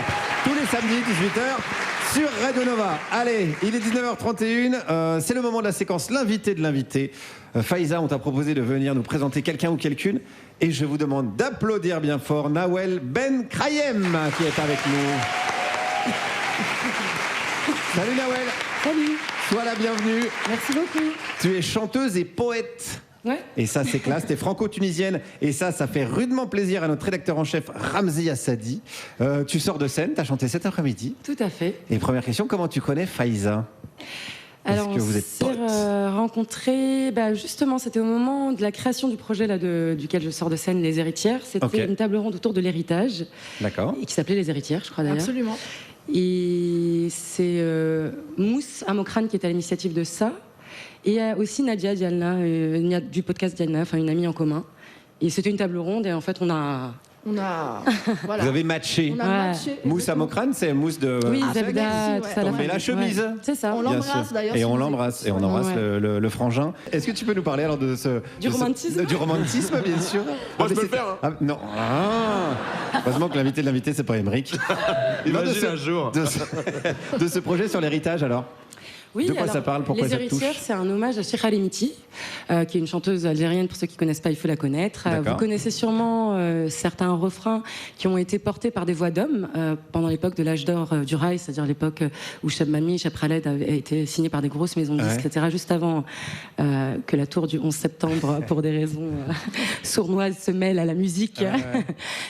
Tous les samedis, 18h, sur Radio Nova. Allez, il est 19h31, c'est le moment de la séquence L'invité de l'invité. Faiza, on t'a proposé de venir nous présenter quelqu'un ou quelqu'une. Et je vous demande d'applaudir bien fort Nawel Ben Krayem qui est avec nous. Salut Nawel. Salut. Sois la bienvenue. Merci beaucoup. Tu es chanteuse et poète. Ouais. Et ça, c'est classe. T'es franco-tunisienne. Et ça fait rudement plaisir à notre rédacteur en chef, Ramzi Assadi. Tu sors de scène, t'as chanté cet après-midi. Tout à fait. Et première question, comment tu connais Faiza? Alors, on s'est rencontrés, justement, c'était au moment de la création du projet duquel je sors de scène, Les Héritières. C'était une table ronde autour de l'héritage. D'accord. Et qui s'appelait Les Héritières, je crois d'ailleurs. Absolument. Et c'est Mousse Amokrane qui est à l'initiative de ça. Et aussi Nadia Dialna, du podcast Dialna, enfin une amie en commun. Et c'était une table ronde et en fait on a voilà. Vous avez matché. On a matché. Mousse Amokrane, c'est mousse de. Oui, Zebda, tout ça. On met la chemise. Ouais. C'est ça. On l'embrasse d'ailleurs. Et on l'embrasse. Et on embrasse le frangin. Est-ce que tu peux nous parler alors de ce. Du romantisme. Du romantisme, bien sûr. Moi, je peux le faire. Hein. Ah, non. Heureusement que l'invité de l'invité, c'est pas Aymeric. Imagine un jour. De ce projet sur l'héritage alors. Oui, de quoi ça parle? Pourquoi ça te touche? Les Héritières, c'est un hommage à Chikha Lemiti, qui est une chanteuse algérienne. Pour ceux qui ne connaissent pas, il faut la connaître. Vous connaissez sûrement certains refrains qui ont été portés par des voix d'hommes pendant l'époque de l'âge d'or du rail, c'est-à-dire l'époque où Cheb Mami, Cheb Khaled avait été signé par des grosses maisons de disques, etc., juste avant que la tour du 11 septembre, pour des raisons sournoises, se mêle à la musique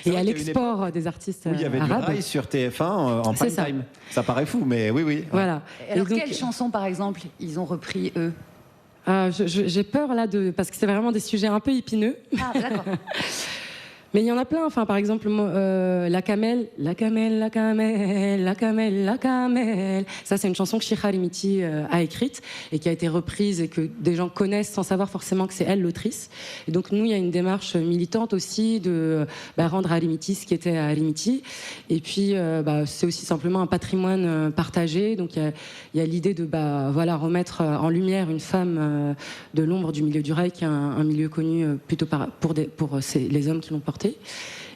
et à l'export des artistes arabes. Il y avait du rail sur TF1 en prime time. Ça paraît fou, mais oui. Voilà. Alors, quelle chanson, par exemple, ils ont repris, eux? J'ai peur, là, parce que c'est vraiment des sujets un peu épineux. Ah, d'accord. Mais il y en a plein. Enfin, par exemple, La Camel, La Camel, La Camel, La Camel, La Camel. Ça, c'est une chanson que Chicha Halimiti a écrite et qui a été reprise et que des gens connaissent sans savoir forcément que c'est elle l'autrice. Et donc, nous, il y a une démarche militante aussi de rendre à Halimiti ce qui était à Halimiti. Et puis, c'est aussi simplement un patrimoine partagé. Donc, il y a l'idée de remettre en lumière une femme de l'ombre du milieu du rail, qui est un milieu connu plutôt pour les hommes qui l'ont porté.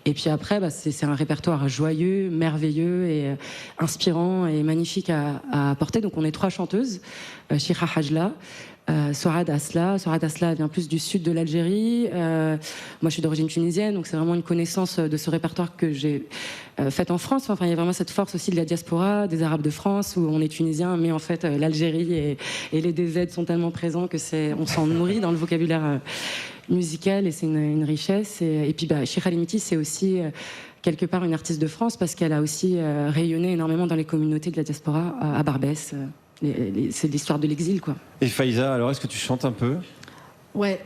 Et puis après, c'est un répertoire joyeux, merveilleux et inspirant et magnifique à porter. Donc on est 3 chanteuses, Chicha Hajla, Sourad Asla. Sourad Asla vient plus du sud de l'Algérie. Moi, je suis d'origine tunisienne, donc c'est vraiment une connaissance de ce répertoire que j'ai fait en France. Enfin, il y a vraiment cette force aussi de la diaspora, des Arabes de France, où on est tunisien, mais en fait, l'Algérie et les DZ sont tellement présents que on s'en nourrit dans le vocabulaire musicale, et c'est une richesse. Et puis Chicha Halimiti, c'est aussi quelque part une artiste de France, parce qu'elle a aussi rayonné énormément dans les communautés de la diaspora à Barbès. C'est l'histoire de l'exil, quoi. Et Faiza, alors est-ce que tu chantes un peu? Ouais.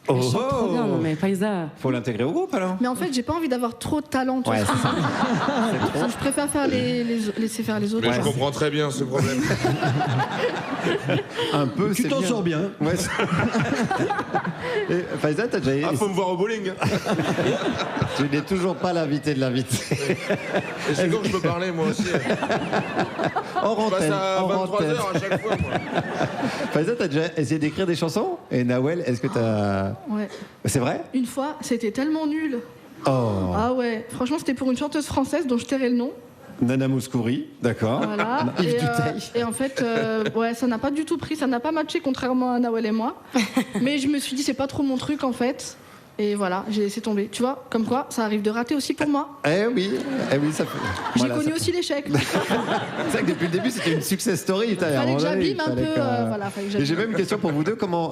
Elle chante trop bien, non mais Faiza. Faut l'intégrer au groupe alors. Mais en fait, j'ai pas envie d'avoir trop de talent. Ouais, c'est ça. Je préfère faire laisser faire les autres. Mais je comprends très bien ce problème. Un peu. Tu t'en sors bien. Ouais. Et Faiza, t'as déjà. Faut me voir au bowling. Tu n'es toujours pas l'invité de l'invité. Et c'est quand que je peux parler, moi aussi. En Je passe à 23h à chaque fois, moi. Faiza, t'as déjà essayé d'écrire des chansons? Et Nawel, est-ce que t'as... Ouais. C'est vrai? Une fois, c'était tellement nul. Oh. Ah ouais, franchement, c'était pour une chanteuse française dont je tairai le nom. Nana Mouskouri, d'accord. Voilà. Et en fait, ça n'a pas du tout pris, ça n'a pas matché, contrairement à Nawel et moi. Mais je me suis dit, c'est pas trop mon truc en fait. Et voilà, j'ai laissé tomber. Tu vois, comme quoi, ça arrive de rater aussi pour moi. Eh oui, ça fait. J'ai connu aussi l'échec. C'est vrai que depuis le début, c'était une success story. Il fallait que j'abîme un peu. Et j'ai même une question pour vous deux. Comment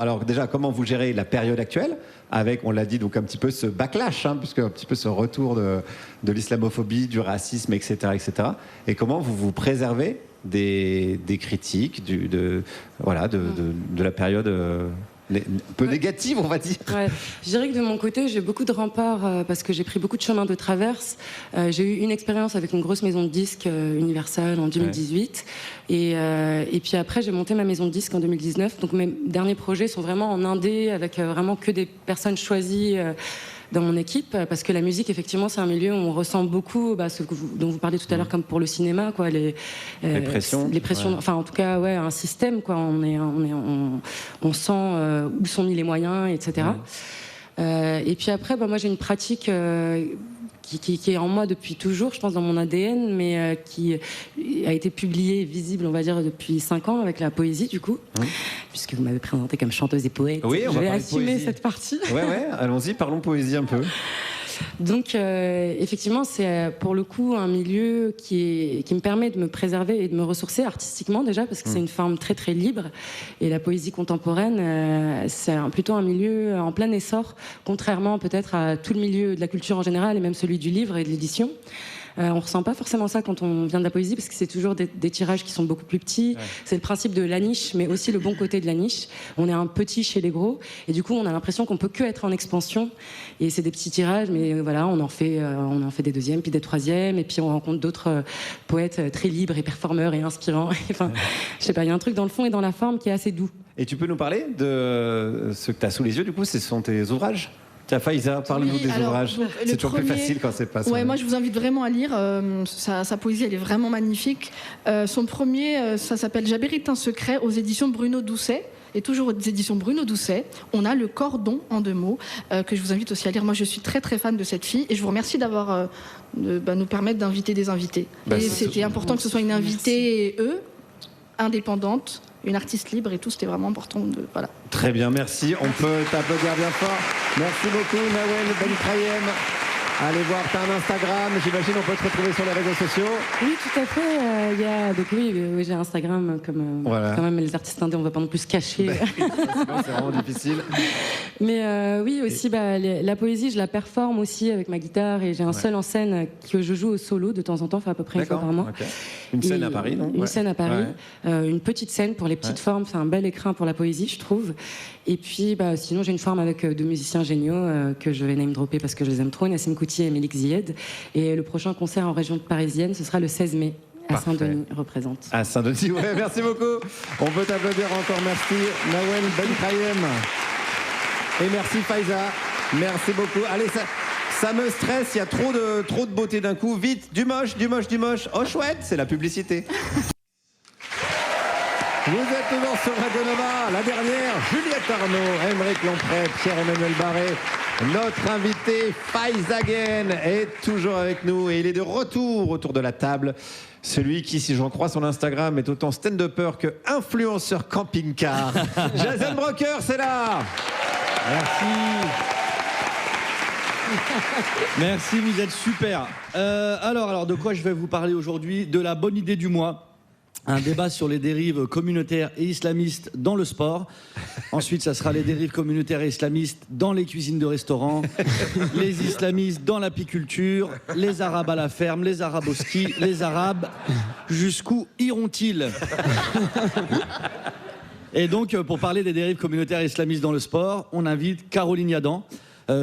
vous gérez la période actuelle avec, on l'a dit, donc un petit peu ce backlash, puisque un petit peu ce retour de l'islamophobie, du racisme, etc., etc. Et comment vous vous préservez des critiques, de la période. Un peu négative, on va dire. Ouais. Je dirais que de mon côté, j'ai beaucoup de remparts parce que j'ai pris beaucoup de chemins de traverse. J'ai eu une expérience avec une grosse maison de disques, Universal, en 2018. Ouais. Et puis après, j'ai monté ma maison de disques en 2019. Donc mes derniers projets sont vraiment en indé, avec vraiment que des personnes choisies dans mon équipe, parce que la musique, effectivement, c'est un milieu où on ressent beaucoup dont vous parliez tout à l'heure, comme pour le cinéma, quoi, les pressions, ouais. Enfin, en tout cas, ouais, un système, quoi. On sent où sont mis les moyens, etc. Ouais. Et puis après, moi, j'ai une pratique qui est en moi depuis toujours, je pense, dans mon ADN, mais qui a été publiée, visible, on va dire, depuis 5 ans, avec la poésie, du coup, puisque vous m'avez présentée comme chanteuse et poète. Oui, on je vais va assumer cette partie. Ouais, allons-y, parlons poésie un peu. Donc, effectivement, c'est pour le coup un milieu qui me permet de me préserver et de me ressourcer artistiquement déjà, parce que c'est une forme très très libre. Et la poésie contemporaine, c'est plutôt un milieu en plein essor, contrairement peut-être à tout le milieu de la culture en général, et même celui du livre et de l'édition. On ressent pas forcément ça quand on vient de la poésie, parce que c'est toujours des tirages qui sont beaucoup plus petits. Ouais. C'est le principe de la niche, mais aussi le bon côté de la niche. On est un petit chez les gros, et du coup on a l'impression qu'on peut que être en expansion. Et c'est des petits tirages, mais voilà, on en fait des deuxièmes, puis des troisièmes, et puis on rencontre d'autres poètes très libres et performeurs et inspirants. Enfin, je sais pas, il y a un truc dans le fond et dans la forme qui est assez doux. Et tu peux nous parler de ce que tu as sous les yeux, du coup, ce sont tes ouvrages? Tiens, Faiza, parle-nous des ouvrages. C'est toujours plus facile quand c'est pas ça. Ouais, moi je vous invite vraiment à lire. Sa poésie, elle est vraiment magnifique. Son premier, ça s'appelle J'habite un secret, aux éditions Bruno Doucet. Et toujours aux éditions Bruno Doucet, on a Le Cordon en 2 mots, que je vous invite aussi à lire. Moi, je suis très très fan de cette fille, et je vous remercie d'avoir nous permettre d'inviter des invités. Et c'était important que ce soit une invitée indépendante, une artiste libre et tout, c'était vraiment important. Voilà. Très bien, merci. On peut t'applaudir bien fort. Merci beaucoup, Nawel Benkrayem. Allez voir, t'as un Instagram, j'imagine on peut te retrouver sur les réseaux sociaux. Oui, tout à fait. Donc oui, j'ai Instagram, comme quand même les artistes indés, on va pas non plus se cacher. C'est vraiment difficile. Mais oui, aussi, la poésie, je la performe aussi avec ma guitare, et j'ai un seul en scène que je joue au solo de temps en temps, enfin à peu près une fois par mois. Okay. Une scène à Paris, non? Une scène à Paris, Ouais. une petite scène pour les petites formes, c'est un bel écrin pour la poésie, je trouve. Et puis, sinon, j'ai une forme avec deux musiciens géniaux que je vais name dropper parce que je les aime trop, Nassim Kouti et Mélik Zied. Et le prochain concert en région parisienne, ce sera le 16 mai. À Saint-Denis représente. À Saint-Denis, ouais, merci beaucoup. On peut t'applaudir encore, merci Nawel Benkrayem. Et merci Faiza, merci beaucoup. Allez, ça me stresse, il y a trop de beauté d'un coup. Vite, du moche. Oh chouette, c'est la publicité. Vous êtes toujours sur Radio Nova, la dernière, Juliette Arnaud, Aymeric Lompré, Pierre-Emmanuel Barré. Notre invité Faiza Again est toujours avec nous et il est de retour autour de la table. Celui qui, si j'en crois son Instagram, est autant stand-upper que influenceur camping-car. Jason Broker, c'est là. Merci. Merci, vous êtes super. Alors, de quoi je vais vous parler aujourd'hui? De la bonne idée du mois. Un débat sur les dérives communautaires et islamistes dans le sport. Ensuite, ça sera les dérives communautaires et islamistes dans les cuisines de restaurants, les islamistes dans l'apiculture, les arabes à la ferme, les arabes au ski, les arabes, jusqu'où iront-ils? Et donc, pour parler des dérives communautaires et islamistes dans le sport, on invite Caroline Yadan,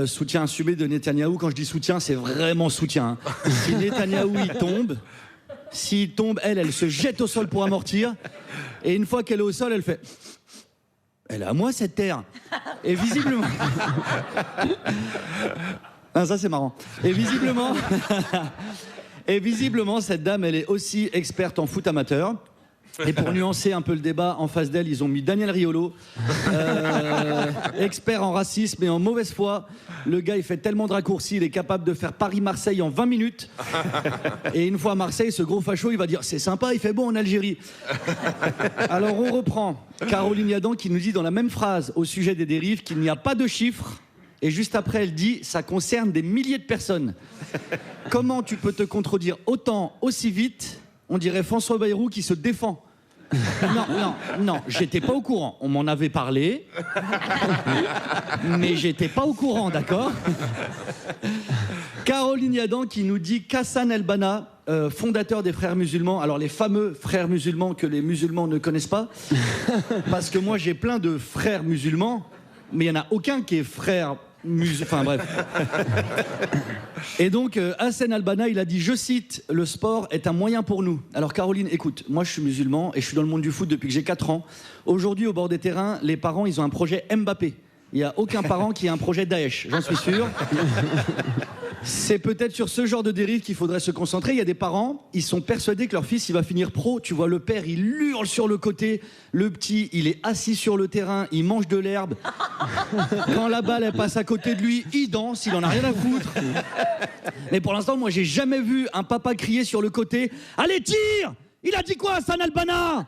soutien assumé de Netanyahou. Quand je dis soutien, c'est vraiment soutien. Si Netanyahou y tombe... S'il tombe, elle se jette au sol pour amortir. Et une fois qu'elle est au sol, elle fait... Elle est à moi, cette terre. Et visiblement... Ah, ça, c'est marrant. Et visiblement, cette dame, elle est aussi experte en foot amateur. Et pour nuancer un peu le débat, en face d'elle, ils ont mis Daniel Riolo, expert en racisme et en mauvaise foi. Le gars, il fait tellement de raccourcis, il est capable de faire Paris-Marseille en 20 minutes. Et une fois à Marseille, ce gros facho, il va dire « C'est sympa, il fait bon en Algérie ». Alors on reprend. Caroline Yadan qui nous dit dans la même phrase au sujet des dérives qu'il n'y a pas de chiffres. Et juste après, elle dit « Ça concerne des milliers de personnes ». Comment tu peux te contredire autant, aussi vite? On dirait François Bayrou qui se défend. Non, j'étais pas au courant. On m'en avait parlé, mais j'étais pas au courant, d'accord? Caroline Yadan qui nous dit qu'Hassan El-Banna, fondateur des frères musulmans, alors les fameux frères musulmans que les musulmans ne connaissent pas, parce que moi j'ai plein de frères musulmans, mais il n'y en a aucun qui est frère enfin bref. Et donc Hassan El-Banna, il a dit, je cite, le sport est un moyen pour nous. Alors Caroline, écoute, moi je suis musulman et je suis dans le monde du foot depuis que j'ai 4 ans. Aujourd'hui au bord des terrains, les parents ils ont un projet Mbappé. Il n'y a aucun parent qui a un projet Daesh, j'en suis sûr. C'est peut-être sur ce genre de dérive qu'il faudrait se concentrer. Il y a des parents, ils sont persuadés que leur fils il va finir pro. Tu vois, le père il hurle sur le côté, le petit il est assis sur le terrain, il mange de l'herbe. Quand la balle elle passe à côté de lui, il danse, il en a rien à foutre. Mais pour l'instant, moi j'ai jamais vu un papa crier sur le côté « Allez, tire !» Il a dit quoi, Hassan El-Banna?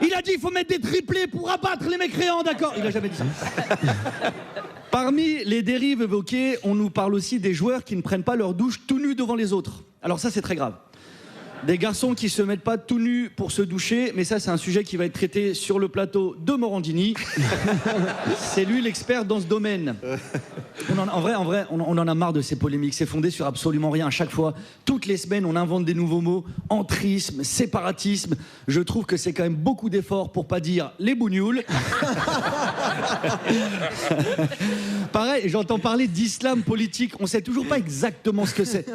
Il a dit il faut mettre des triplés pour abattre les mécréants, d'accord? Il a jamais dit ça. Parmi les dérives évoquées, on nous parle aussi des joueurs qui ne prennent pas leur douche tout nus devant les autres. Alors ça, c'est très grave. Des garçons qui se mettent pas tout nus pour se doucher, mais ça, c'est un sujet qui va être traité sur le plateau de Morandini. C'est lui l'expert dans ce domaine. En vrai, on en a marre de ces polémiques. C'est fondé sur absolument rien. À chaque fois, toutes les semaines, on invente des nouveaux mots. Entrisme, séparatisme. Je trouve que c'est quand même beaucoup d'efforts pour pas dire les bougnoules. Pareil, j'entends parler d'islam politique. On sait toujours pas exactement ce que c'est.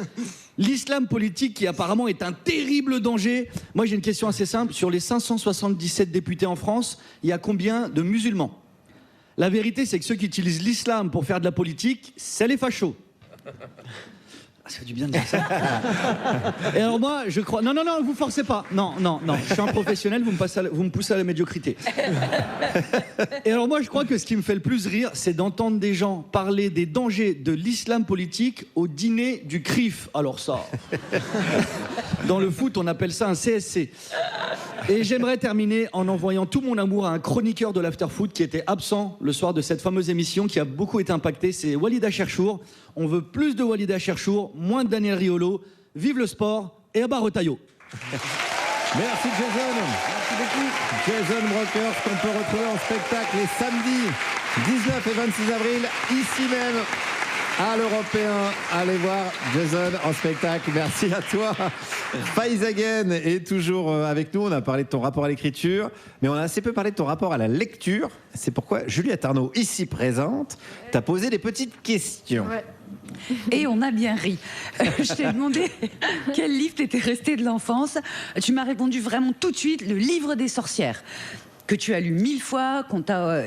L'islam politique qui apparemment est un terrible danger. Moi j'ai une question assez simple. Sur les 577 députés en France, il y a combien de musulmans? La vérité c'est que ceux qui utilisent l'islam pour faire de la politique, c'est les fachos. Ça fait du bien de dire ça. Et alors moi, je crois... Non, vous forcez pas. Non. Je suis un professionnel, vous me poussez à la médiocrité. Et alors moi, je crois que ce qui me fait le plus rire, c'est d'entendre des gens parler des dangers de l'islam politique au dîner du CRIF. Alors ça... Dans le foot, on appelle ça un CSC. Et j'aimerais terminer en envoyant tout mon amour à un chroniqueur de l'after-foot qui était absent le soir de cette fameuse émission, qui a beaucoup été impacté, c'est Walid Cherchour. On veut plus de Walid Cherchour, moins de Daniel Riolo. Vive le sport et à bas Retailleau. Merci Jason. Merci beaucoup. Jason Broker, qu'on peut retrouver en spectacle les samedis 19 et 26 avril, ici même, à l'Européen. Allez voir Jason en spectacle. Merci à toi. Faiz Again est toujours avec nous. On a parlé de ton rapport à l'écriture, mais on a assez peu parlé de ton rapport à la lecture. C'est pourquoi Juliette Arnaud, ici présente, t'a posé des petites questions. Ouais. Et on a bien ri. Je t'ai demandé quel livre t'était resté de l'enfance. Tu m'as répondu vraiment tout de suite, le livre des sorcières, que tu as lu 1000 fois, qu'on t'a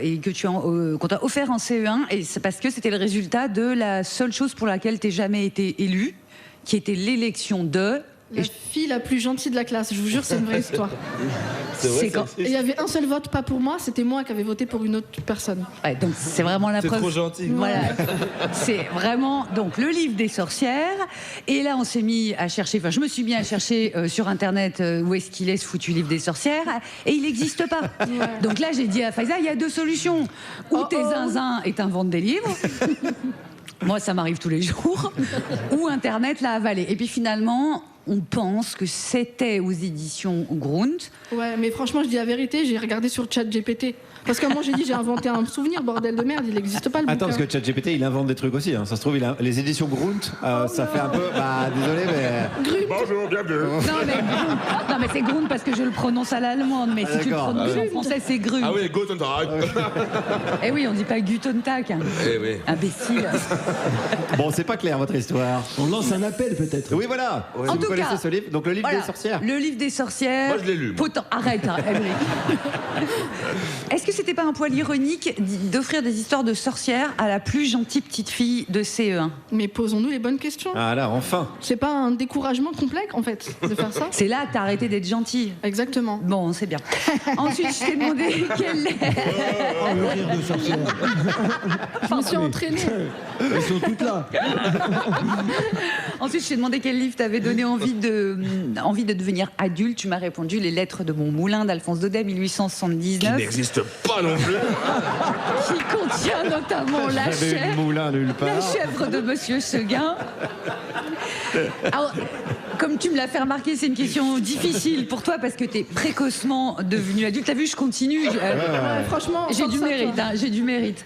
offert en CE1, et c'est parce que c'était le résultat de la seule chose pour laquelle t'es jamais été élu, qui était l'élection de... La fille la plus gentille de la classe, je vous jure, c'est une vraie histoire. C'est quand... Et il y avait un seul vote, pas pour moi, c'était moi qui avais voté pour une autre personne. Ouais, donc c'est vraiment la preuve. C'est trop gentil. Voilà. C'est vraiment donc le livre des sorcières. Et là, on s'est mis à chercher. Enfin, je me suis mis à chercher sur internet où est-ce qu'il est ce foutu livre des sorcières, et il n'existe pas. Ouais. Donc là, j'ai dit à Faiza, il y a deux solutions. Ou t'es zinzin et t'inventes des livres. Moi, ça m'arrive tous les jours. Ou Internet l'a avalé. Et puis finalement, on pense que c'était aux éditions Grunt. Ouais, mais franchement, je dis la vérité, j'ai regardé sur ChatGPT. Parce qu'à un moment, j'ai dit, j'ai inventé un souvenir, bordel de merde, il n'existe pas le Attends, bouquin. parce que ChatGPT, il invente des trucs aussi. Hein. Ça se trouve, les éditions Grunt, ça fait un peu... Bah, désolé, mais... Bonjour, bienvenue. Non, mais c'est Grunt parce que je le prononce à l'allemande. Mais si tu le prononces en français, c'est Grunt. Ah oui, Guten Tag. Eh oui, on dit pas Guten Tag. Eh oui. Imbécile. Bon, c'est pas clair, votre histoire. On lance un appel peut-être. Oui, voilà. En Si vous tout connaissez cas, ce livre, donc le livre voilà, des sorcières. Le livre des sorcières. Moi, je l'ai lu, moi. Arrête, Émeric. Est-ce que c'était pas un poil ironique d'offrir des histoires de sorcières à la plus gentille petite fille de CE1? Mais posons-nous les bonnes questions. Ah là, enfin. C'est pas un découragement complet, en fait, de faire ça? C'est là que t'as arrêté d'être gentille. Exactement. Bon, c'est bien. Ensuite, je t'ai demandé quel... Oh, le rire de sorcière. Je me suis entraînée. Elles sont toutes là. Ensuite, je t'ai demandé quel livre t'avait donné envie de devenir adulte. Tu m'as répondu Les Lettres de mon moulin d'Alphonse Daudet, 1879. Qui n'existe pas non plus. Qui contient notamment la chèvre de Monsieur Seguin. Alors, comme tu me l'as fait remarquer, c'est une question difficile pour toi parce que tu es précocement devenu adulte. T'as vu, je continue. Franchement, j'ai du mérite. J'ai du mérite.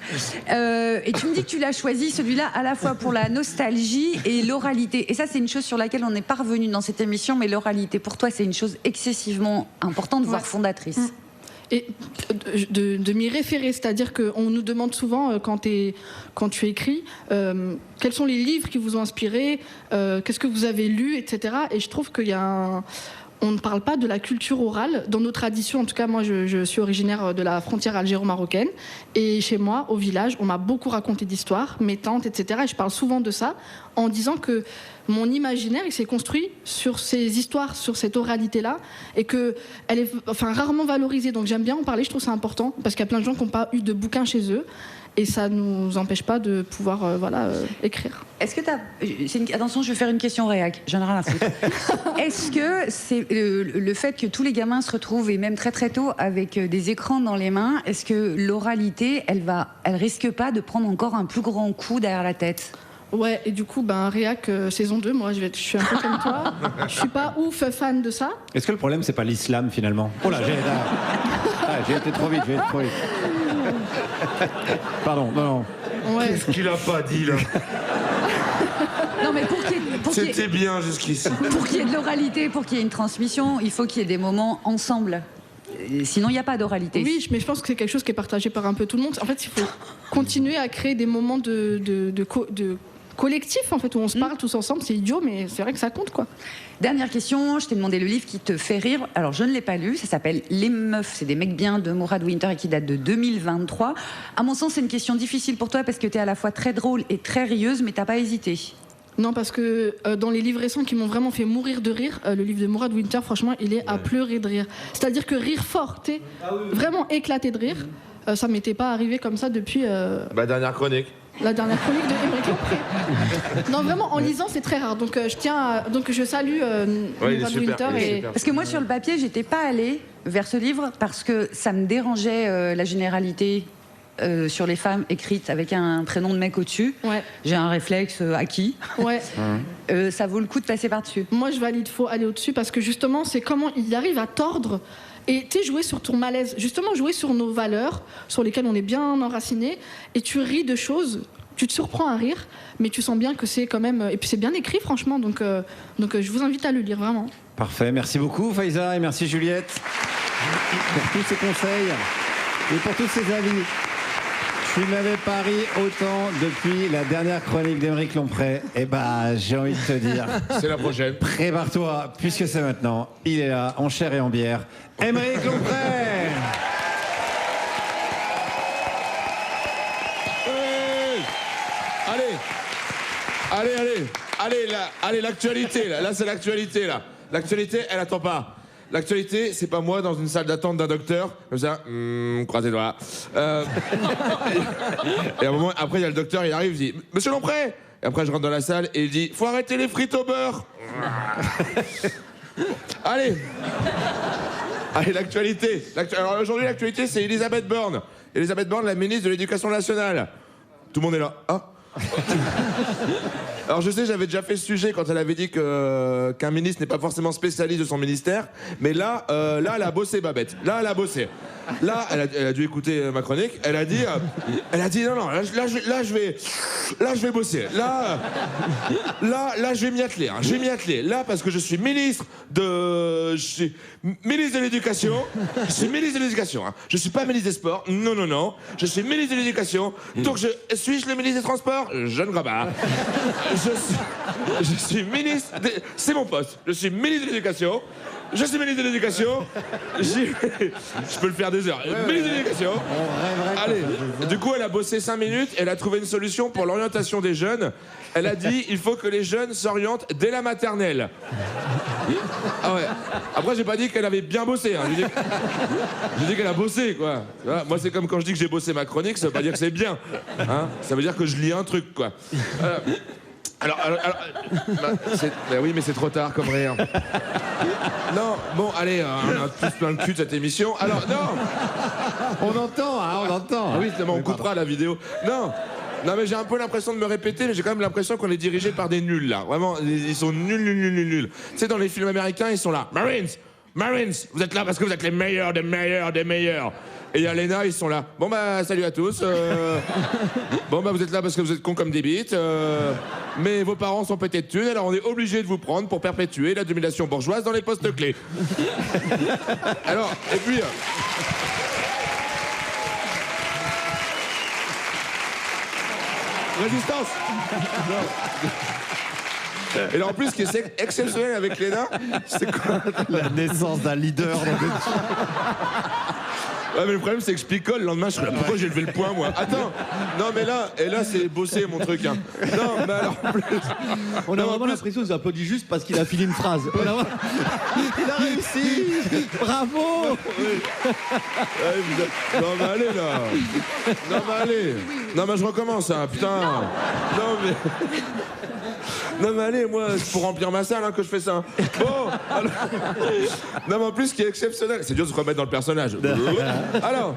Et tu me dis que tu l'as choisi, celui-là, à la fois pour la nostalgie et l'oralité. Et ça, c'est une chose sur laquelle on n'est pas revenu dans cette émission, mais l'oralité, pour toi, c'est une chose excessivement importante, voire fondatrice. Et de m'y référer, c'est-à-dire qu'on nous demande souvent, quand tu écris, quels sont les livres qui vous ont inspiré, qu'est-ce que vous avez lu, etc. Et je trouve qu'il y a on ne parle pas de la culture orale. Dans nos traditions, en tout cas, moi, je suis originaire de la frontière algéro-marocaine. Et chez moi, au village, on m'a beaucoup raconté d'histoires, mes tantes, etc. Et je parle souvent de ça en disant que mon imaginaire, il s'est construit sur ces histoires, sur cette oralité-là, et qu'elle est rarement valorisée. Donc j'aime bien en parler, je trouve ça important, parce qu'il y a plein de gens qui n'ont pas eu de bouquins chez eux. Et ça ne nous empêche pas de pouvoir écrire. Est-ce que attention, je vais faire une question réac, j'en ai rien à foutre. Est-ce que c'est le fait que tous les gamins se retrouvent, et même très très tôt, avec des écrans dans les mains, est-ce que l'oralité, elle risque pas de prendre encore un plus grand coup derrière la tête ? Ouais, et du coup, réac saison 2, moi je suis un peu comme toi. Je suis pas ouf fan de ça. Est-ce que le problème, c'est pas l'islam finalement ? Oh là, j'ai été trop vite, Pardon, non. Ouais. Qu'est-ce qu'il a pas dit là? Non, mais c'était bien jusqu'ici. Pour qu'il y ait de l'oralité, pour qu'il y ait une transmission, il faut qu'il y ait des moments ensemble. Sinon, il n'y a pas d'oralité. Oui, mais je pense que c'est quelque chose qui est partagé par un peu tout le monde. En fait, il faut continuer à créer des moments de collectif, en fait, où on se parle tous ensemble. C'est idiot, mais c'est vrai que ça compte, quoi. Dernière question, je t'ai demandé le livre qui te fait rire. Alors, je ne l'ai pas lu, ça s'appelle Les Meufs, c'est des mecs bien de Mourad Winter et qui date de 2023. À mon sens, c'est une question difficile pour toi parce que tu es à la fois très drôle et très rieuse, mais t'as pas hésité. Non, parce que dans les livres récents qui m'ont vraiment fait mourir de rire, le livre de Mourad Winter, franchement, il est à pleurer de rire. C'est-à-dire que rire fort, tu sais, vraiment éclater de rire, ça m'était pas arrivé comme ça depuis... dernière chronique. La dernière chronique de Émeric Lompré. Non, vraiment, en lisant, c'est très rare. Donc, je salue Mourad Winter. Parce que moi, sur le papier, j'étais pas allée vers ce livre parce que ça me dérangeait la généralité sur les femmes écrites avec un prénom de mec au-dessus. Ouais. J'ai un réflexe acquis. Ouais. Ça vaut le coup de passer par-dessus. Moi, je valide, faut aller au-dessus parce que justement, c'est comment il arrive à tordre. Et tu sais, jouer sur ton malaise, justement jouer sur nos valeurs, sur lesquelles on est bien enraciné, et tu ris de choses tu te surprends à rire, mais tu sens bien que c'est quand même... Et puis c'est bien écrit, franchement, donc je vous invite à le lire, vraiment. Parfait, merci beaucoup Faiza et merci Juliette pour tous ces conseils et pour tous ces avis. Tu n'avais pas ri autant depuis la dernière chronique d'Aymeric Lompré. Eh ben, j'ai envie de te dire... C'est la prochaine. Prépare-toi, puisque c'est maintenant. Il est là, en chair et en bière. Aymeric Lompré. Allez, l'actualité, là c'est l'actualité, là. L'actualité, elle attend pas. L'actualité, c'est pas moi dans une salle d'attente d'un docteur, comme ça, croisez les doigts. Et à un moment, après, il y a le docteur, il arrive, il dit « Monsieur Lompré !» Et après, je rentre dans la salle et il dit « Faut arrêter les frites au beurre !» Allez, l'actualité. Alors aujourd'hui, l'actualité, c'est Elisabeth Borne. Elisabeth Borne, la ministre de l'Éducation nationale. Tout le monde est là. Ah. Alors je sais, j'avais déjà fait ce sujet quand elle avait dit qu'un ministre n'est pas forcément spécialiste de son ministère, mais là, elle a bossé Babette. Là, elle a bossé. Là, elle a dû écouter ma chronique. Elle a dit non, là, je vais bosser. Là, je vais m'y atteler. Hein. Je vais m'y atteler. Là, parce que je suis ministre de l'Éducation. Je suis ministre de l'Éducation. Hein. Je suis pas ministre des Sports. Non. Je suis ministre de l'Éducation. Donc, suis-je le ministre des Transports? Je ne crois pas. Je suis ministre. C'est mon poste. Je suis ministre de l'Éducation. Je suis ministre de l'Éducation. Je peux le faire des heures. Ministre de l'Éducation. Allez. Du coup, elle a bossé 5 minutes. Elle a trouvé une solution pour l'orientation des jeunes. Elle a dit il faut que les jeunes s'orientent dès la maternelle. Ah ouais. Après, j'ai pas dit qu'elle avait bien bossé. Hein. J'ai dit qu'elle a bossé, quoi. Moi, c'est comme quand je dis que j'ai bossé ma chronique, ça veut pas dire que c'est bien. Hein, ça veut dire que je lis un truc, quoi. Alors oui, mais c'est trop tard comme rien. Non, bon, allez, on a tous plein le cul de cette émission. Alors, non. On entend. Ah oui, on coupera la vidéo. Non, mais j'ai un peu l'impression de me répéter, mais j'ai quand même l'impression qu'on est dirigé par des nuls, là. Vraiment, ils sont nuls. Tu sais, dans les films américains, ils sont là. Marines, vous êtes là parce que vous êtes les meilleurs des meilleurs. Et il y a Léna, ils sont là. Bon bah, salut à tous. Bon bah, vous êtes là parce que vous êtes cons comme des bites. Mais vos parents sont pétés de thunes, alors on est obligé de vous prendre pour perpétuer la domination bourgeoise dans les postes clés. Alors, et puis... Résistance. Et là, en plus, ce qui est exceptionnel avec Léna, c'est quoi? La naissance d'un leader dans le... Ouais, mais le problème, c'est que je picole. Le lendemain, je serais là. Pourquoi j'ai levé le poing, moi? Attends. Non, mais là, c'est bossé, mon truc. Hein. Non, mais alors, en plus... On a vraiment l'impression qu'il s'applaudit juste parce qu'il a fini une phrase. Il a réussi. Bravo. Non, mais allez, là. Non, mais je recommence, hein. Putain. Non, mais allez, moi, c'est pour remplir ma salle, hein, que je fais ça. Bon, alors... Non, mais en plus, ce qui est exceptionnel, c'est dur de se remettre dans le personnage. Alors,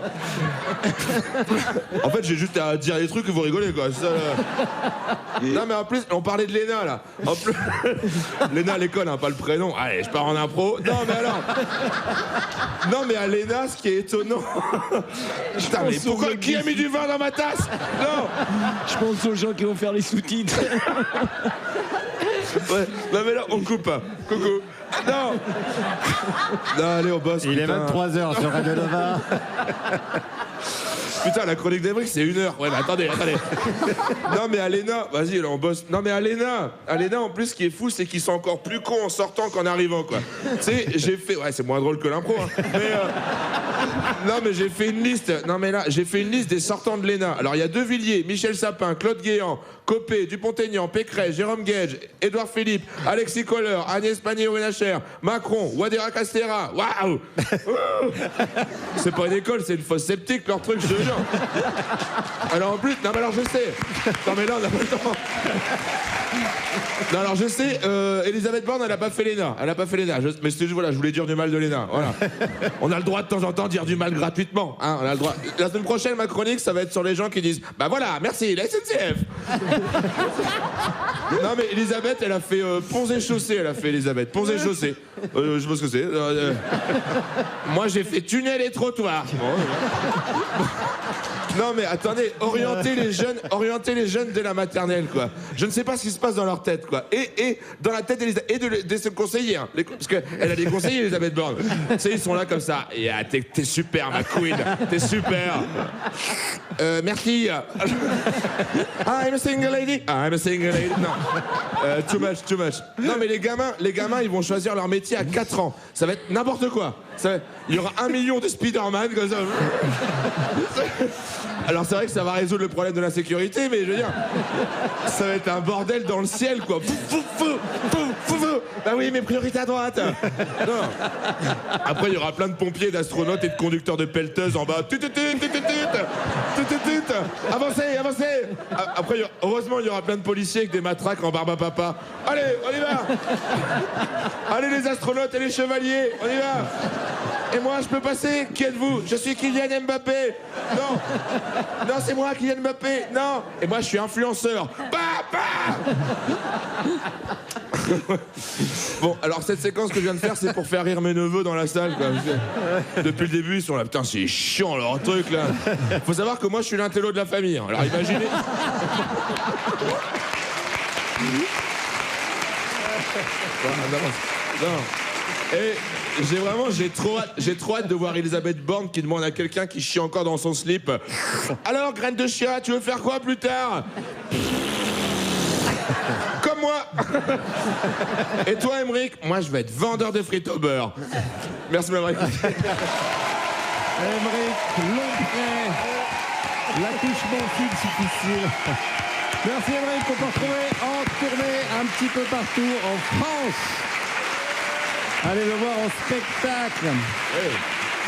en fait, j'ai juste à dire des trucs et vous rigolez, quoi. Ça, non, mais en plus, on parlait de Léna, là. En plus... Léna à l'école, hein, pas le prénom. Allez, je pars en impro. Non, mais alors... Non, mais à Léna, ce qui est étonnant... Putain, mais pourquoi... Qui a mis du vin dans ma tasse? Non. Je pense aux gens qui vont faire les sous-titres. Ouais. Non, mais là, on coupe pas. Coucou. Non. Non, allez, on bosse. Il est 23h sur Radio Nova. Putain, la chronique d'Aymeric, c'est 1 heure. Ouais, mais attendez. Non, mais Aléna, vas-y, là, on bosse. Non, mais Aléna, en plus, ce qui est fou, c'est qu'ils sont encore plus cons en sortant qu'en arrivant, quoi. Tu sais, j'ai fait... Ouais, c'est moins drôle que l'impro, hein. Mais... Non, mais j'ai fait une liste. Non, mais là, j'ai fait une liste des sortants de l'ENA. Alors, il y a De Villiers, Michel Sapin, Claude Guéant, Copé, Dupont-Aignan, Pécresse, Jérôme Gage, Édouard Philippe, Alexis Kohler, Agnès Pannier-Runacher, Macron, Wadera Castera. Waouh. C'est pas une école, c'est une fosse sceptique, leur truc, je te jure. Alors en plus, non mais alors je sais. Non mais là on n'a pas le temps. Non alors je sais, Elisabeth Borne elle a pas fait l'ENA. Mais c'était juste, voilà, je voulais dire du mal de l'ENA. Voilà. On a le droit de temps en temps de dire du mal gratuitement. Hein, on a le droit. La semaine prochaine, ma chronique, ça va être sur les gens qui disent bah voilà, merci, la SNCF. Non mais Elisabeth, elle a fait Ponts et Chaussées, Ponts et Chaussées. Je sais pas ce que c'est. Moi, j'ai fait tunnel et trottoir. Non, mais attendez, orienter les jeunes dès la maternelle, quoi. Je ne sais pas ce qui se passe dans leur tête, quoi. Et dans la tête de ses conseillers, hein. Parce qu'elle a des conseillers, Elisabeth Borne. Tu sais, ils sont là comme ça. Yeah, t'es super, ma queen. T'es super. Merci. I'm a single lady. I'm a single lady. Non. Too much. Non, mais les gamins, ils vont choisir leur métier à 4 ans. Ça va être n'importe quoi. Il y aura 1 million de Spider-Man comme ça. Alors c'est vrai que ça va résoudre le problème de l'insécurité, mais je veux dire, ça va être un bordel dans le ciel, quoi. Bah oui, mais priorité à droite. Non. Après, il y aura plein de pompiers, d'astronautes et de conducteurs de pelleteuses en bas. Avancez. Après, heureusement, il y aura plein de policiers avec des matraques en barbe à papa. Allez, on y va. Allez, les astronautes et les chevaliers, on y va. Et moi, je peux passer? Qui êtes-vous? Je suis Kylian Mbappé. Non, c'est moi, Kylian Mbappé. Non. Et moi, je suis influenceur. Bon, alors cette séquence que je viens de faire, c'est pour faire rire mes neveux dans la salle, quoi. Depuis le début, ils sont là, putain, c'est chiant leur truc, là. Faut savoir que moi, je suis l'intello de la famille. Alors imaginez. Non. Et j'ai trop hâte de voir Elisabeth Borne qui demande à quelqu'un qui chie encore dans son slip. Alors, graine de chia, tu veux faire quoi plus tard? Comme moi. Et toi, Aymeric? Moi, je vais être vendeur de frites au beurre. Merci, Aymeric. Aymeric Lompré, l'accouchement fixe difficile. Merci, Aymeric, qu'on peut retrouver en tournée un petit peu partout en France. Allez le voir en spectacle.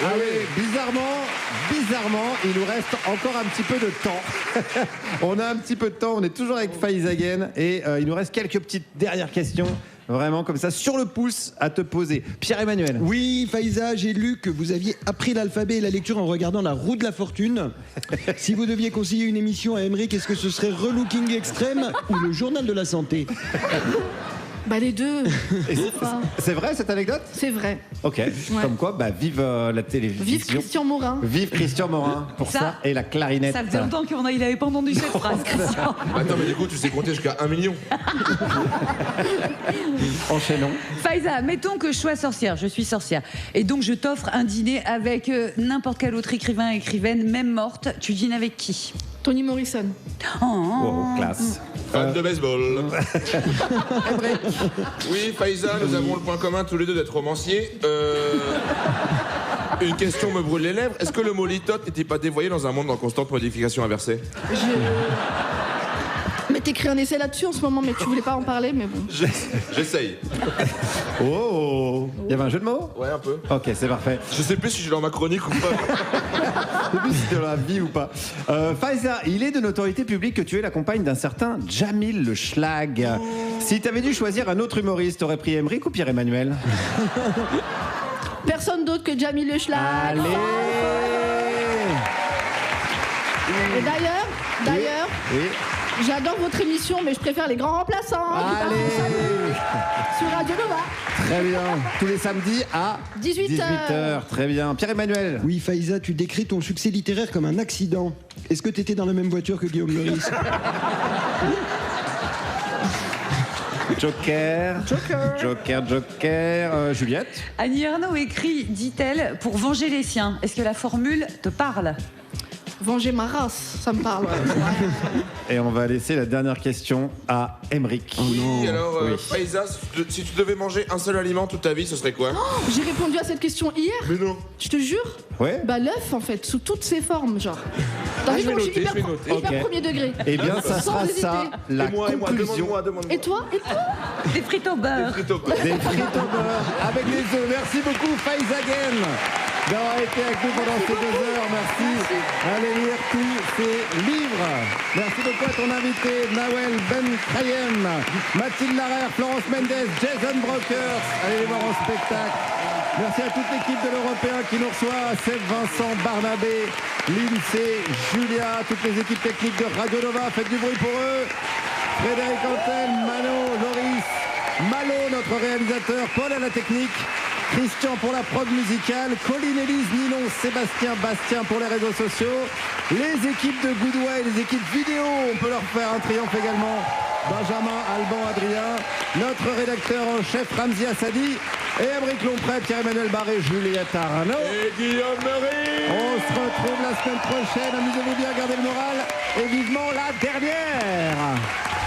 Allez, bizarrement, il nous reste encore un petit peu de temps. On a un petit peu de temps, on est toujours avec Faiza Guène et il nous reste quelques petites dernières questions. Vraiment comme ça, sur le pouce à te poser. Pierre-Emmanuel. Oui, Faiza, j'ai lu que vous aviez appris l'alphabet et la lecture en regardant La Roue de la Fortune. Si vous deviez conseiller une émission à Aymeric, est-ce que ce serait Relooking Extrême ou le Journal de la Santé? Bah les deux. C'est vrai cette anecdote? C'est vrai. Ok. Ouais. Comme quoi, bah vive la télévision. Vive Christian Morin. Vive Christian Morin pour ça et la clarinette. Ça faisait longtemps qu'il n'avait pas entendu cette phrase, Christian. Attends, mais du coup, tu sais compter jusqu'à 1 million. Enchaînons. Faiza, mettons que je sois sorcière, je suis sorcière. Et donc je t'offre un dîner avec n'importe quel autre écrivain, écrivaine, même morte. Tu dînes avec qui? Toni Morrison. Oh, classe. Fan de baseball. Oui, Faiza, nous avons le point commun tous les deux d'être romanciers. Une question me brûle les lèvres. Est-ce que le mot litote n'était pas dévoyé dans un monde en constante modification inversée? Mais t'écris un essai là-dessus en ce moment, mais tu voulais pas en parler, mais bon. J'essaye. Oh, il y avait un jeu de mots? Ouais, un peu. Ok, c'est parfait. Je sais plus si je suis dans ma chronique ou pas. Je sais plus si c'est dans la vie ou pas. Faiza, il est de notoriété publique que tu es la compagne d'un certain Jamil Le Schlag. Oh. Si t'avais dû choisir un autre humoriste, t'aurais pris Aymeric ou Pierre-Emmanuel? Personne d'autre que Jamil Le Schlag. Allez. Et d'ailleurs, oui. J'adore votre émission, mais je préfère les grands remplaçants. Allez. Sur Radio Nova. Très bien. Tous les samedis à 18h. Très bien. Pierre-Emmanuel. Oui, Faiza, tu décris ton succès littéraire comme un accident. Est-ce que tu étais dans la même voiture que Guillaume Meurice? Joker. Juliette. Annie Ernaux écrit, dit-elle, pour venger les siens. Est-ce que la formule te parle? Venger ma race, ça me parle. Et on va laisser la dernière question à Aymeric. Oui, alors, Faiza, si tu devais manger un seul aliment toute ta vie, ce serait quoi? J'ai répondu à cette question hier. Mais non. Je te jure. Ouais. Bah l'œuf, en fait, sous toutes ses formes, genre. Je vais noter. Hyper premier degré. Eh bien, ça sera ça, la conclusion. Et toi? Des frites au beurre. Des frites au beurre avec les œufs. Merci beaucoup, Faiza Guène, d'avoir été avec nous pendant ces 2 heures. Merci. Allez lire tous ces livres. Merci beaucoup à ton invité, Nawel Ben-Krayem, Mathilde Larère, Florence Mendes, Jason Brokers. Allez les voir en spectacle. Merci à toute l'équipe de l'Européen qui nous reçoit, Seb Vincent, Barnabé, Lindsay, Julia, toutes les équipes techniques de Radio Nova. Faites du bruit pour eux. Frédéric Antel, Mano, Loris, Malo, notre réalisateur, Paul à la technique, Christian pour la prod musicale, Colline, Élise, Nilon, Sébastien, Bastien pour les réseaux sociaux, les équipes de Goodway, les équipes vidéo, on peut leur faire un triomphe également, Benjamin, Alban, Adrien, notre rédacteur en chef Ramzi Assadi, et Émeric Lompré, Pierre-Emmanuel Barré, Juliette Arnaud. Et Guillaume Meurice. On se retrouve la semaine prochaine, amusez-vous bien, gardez le moral, et vivement la dernière.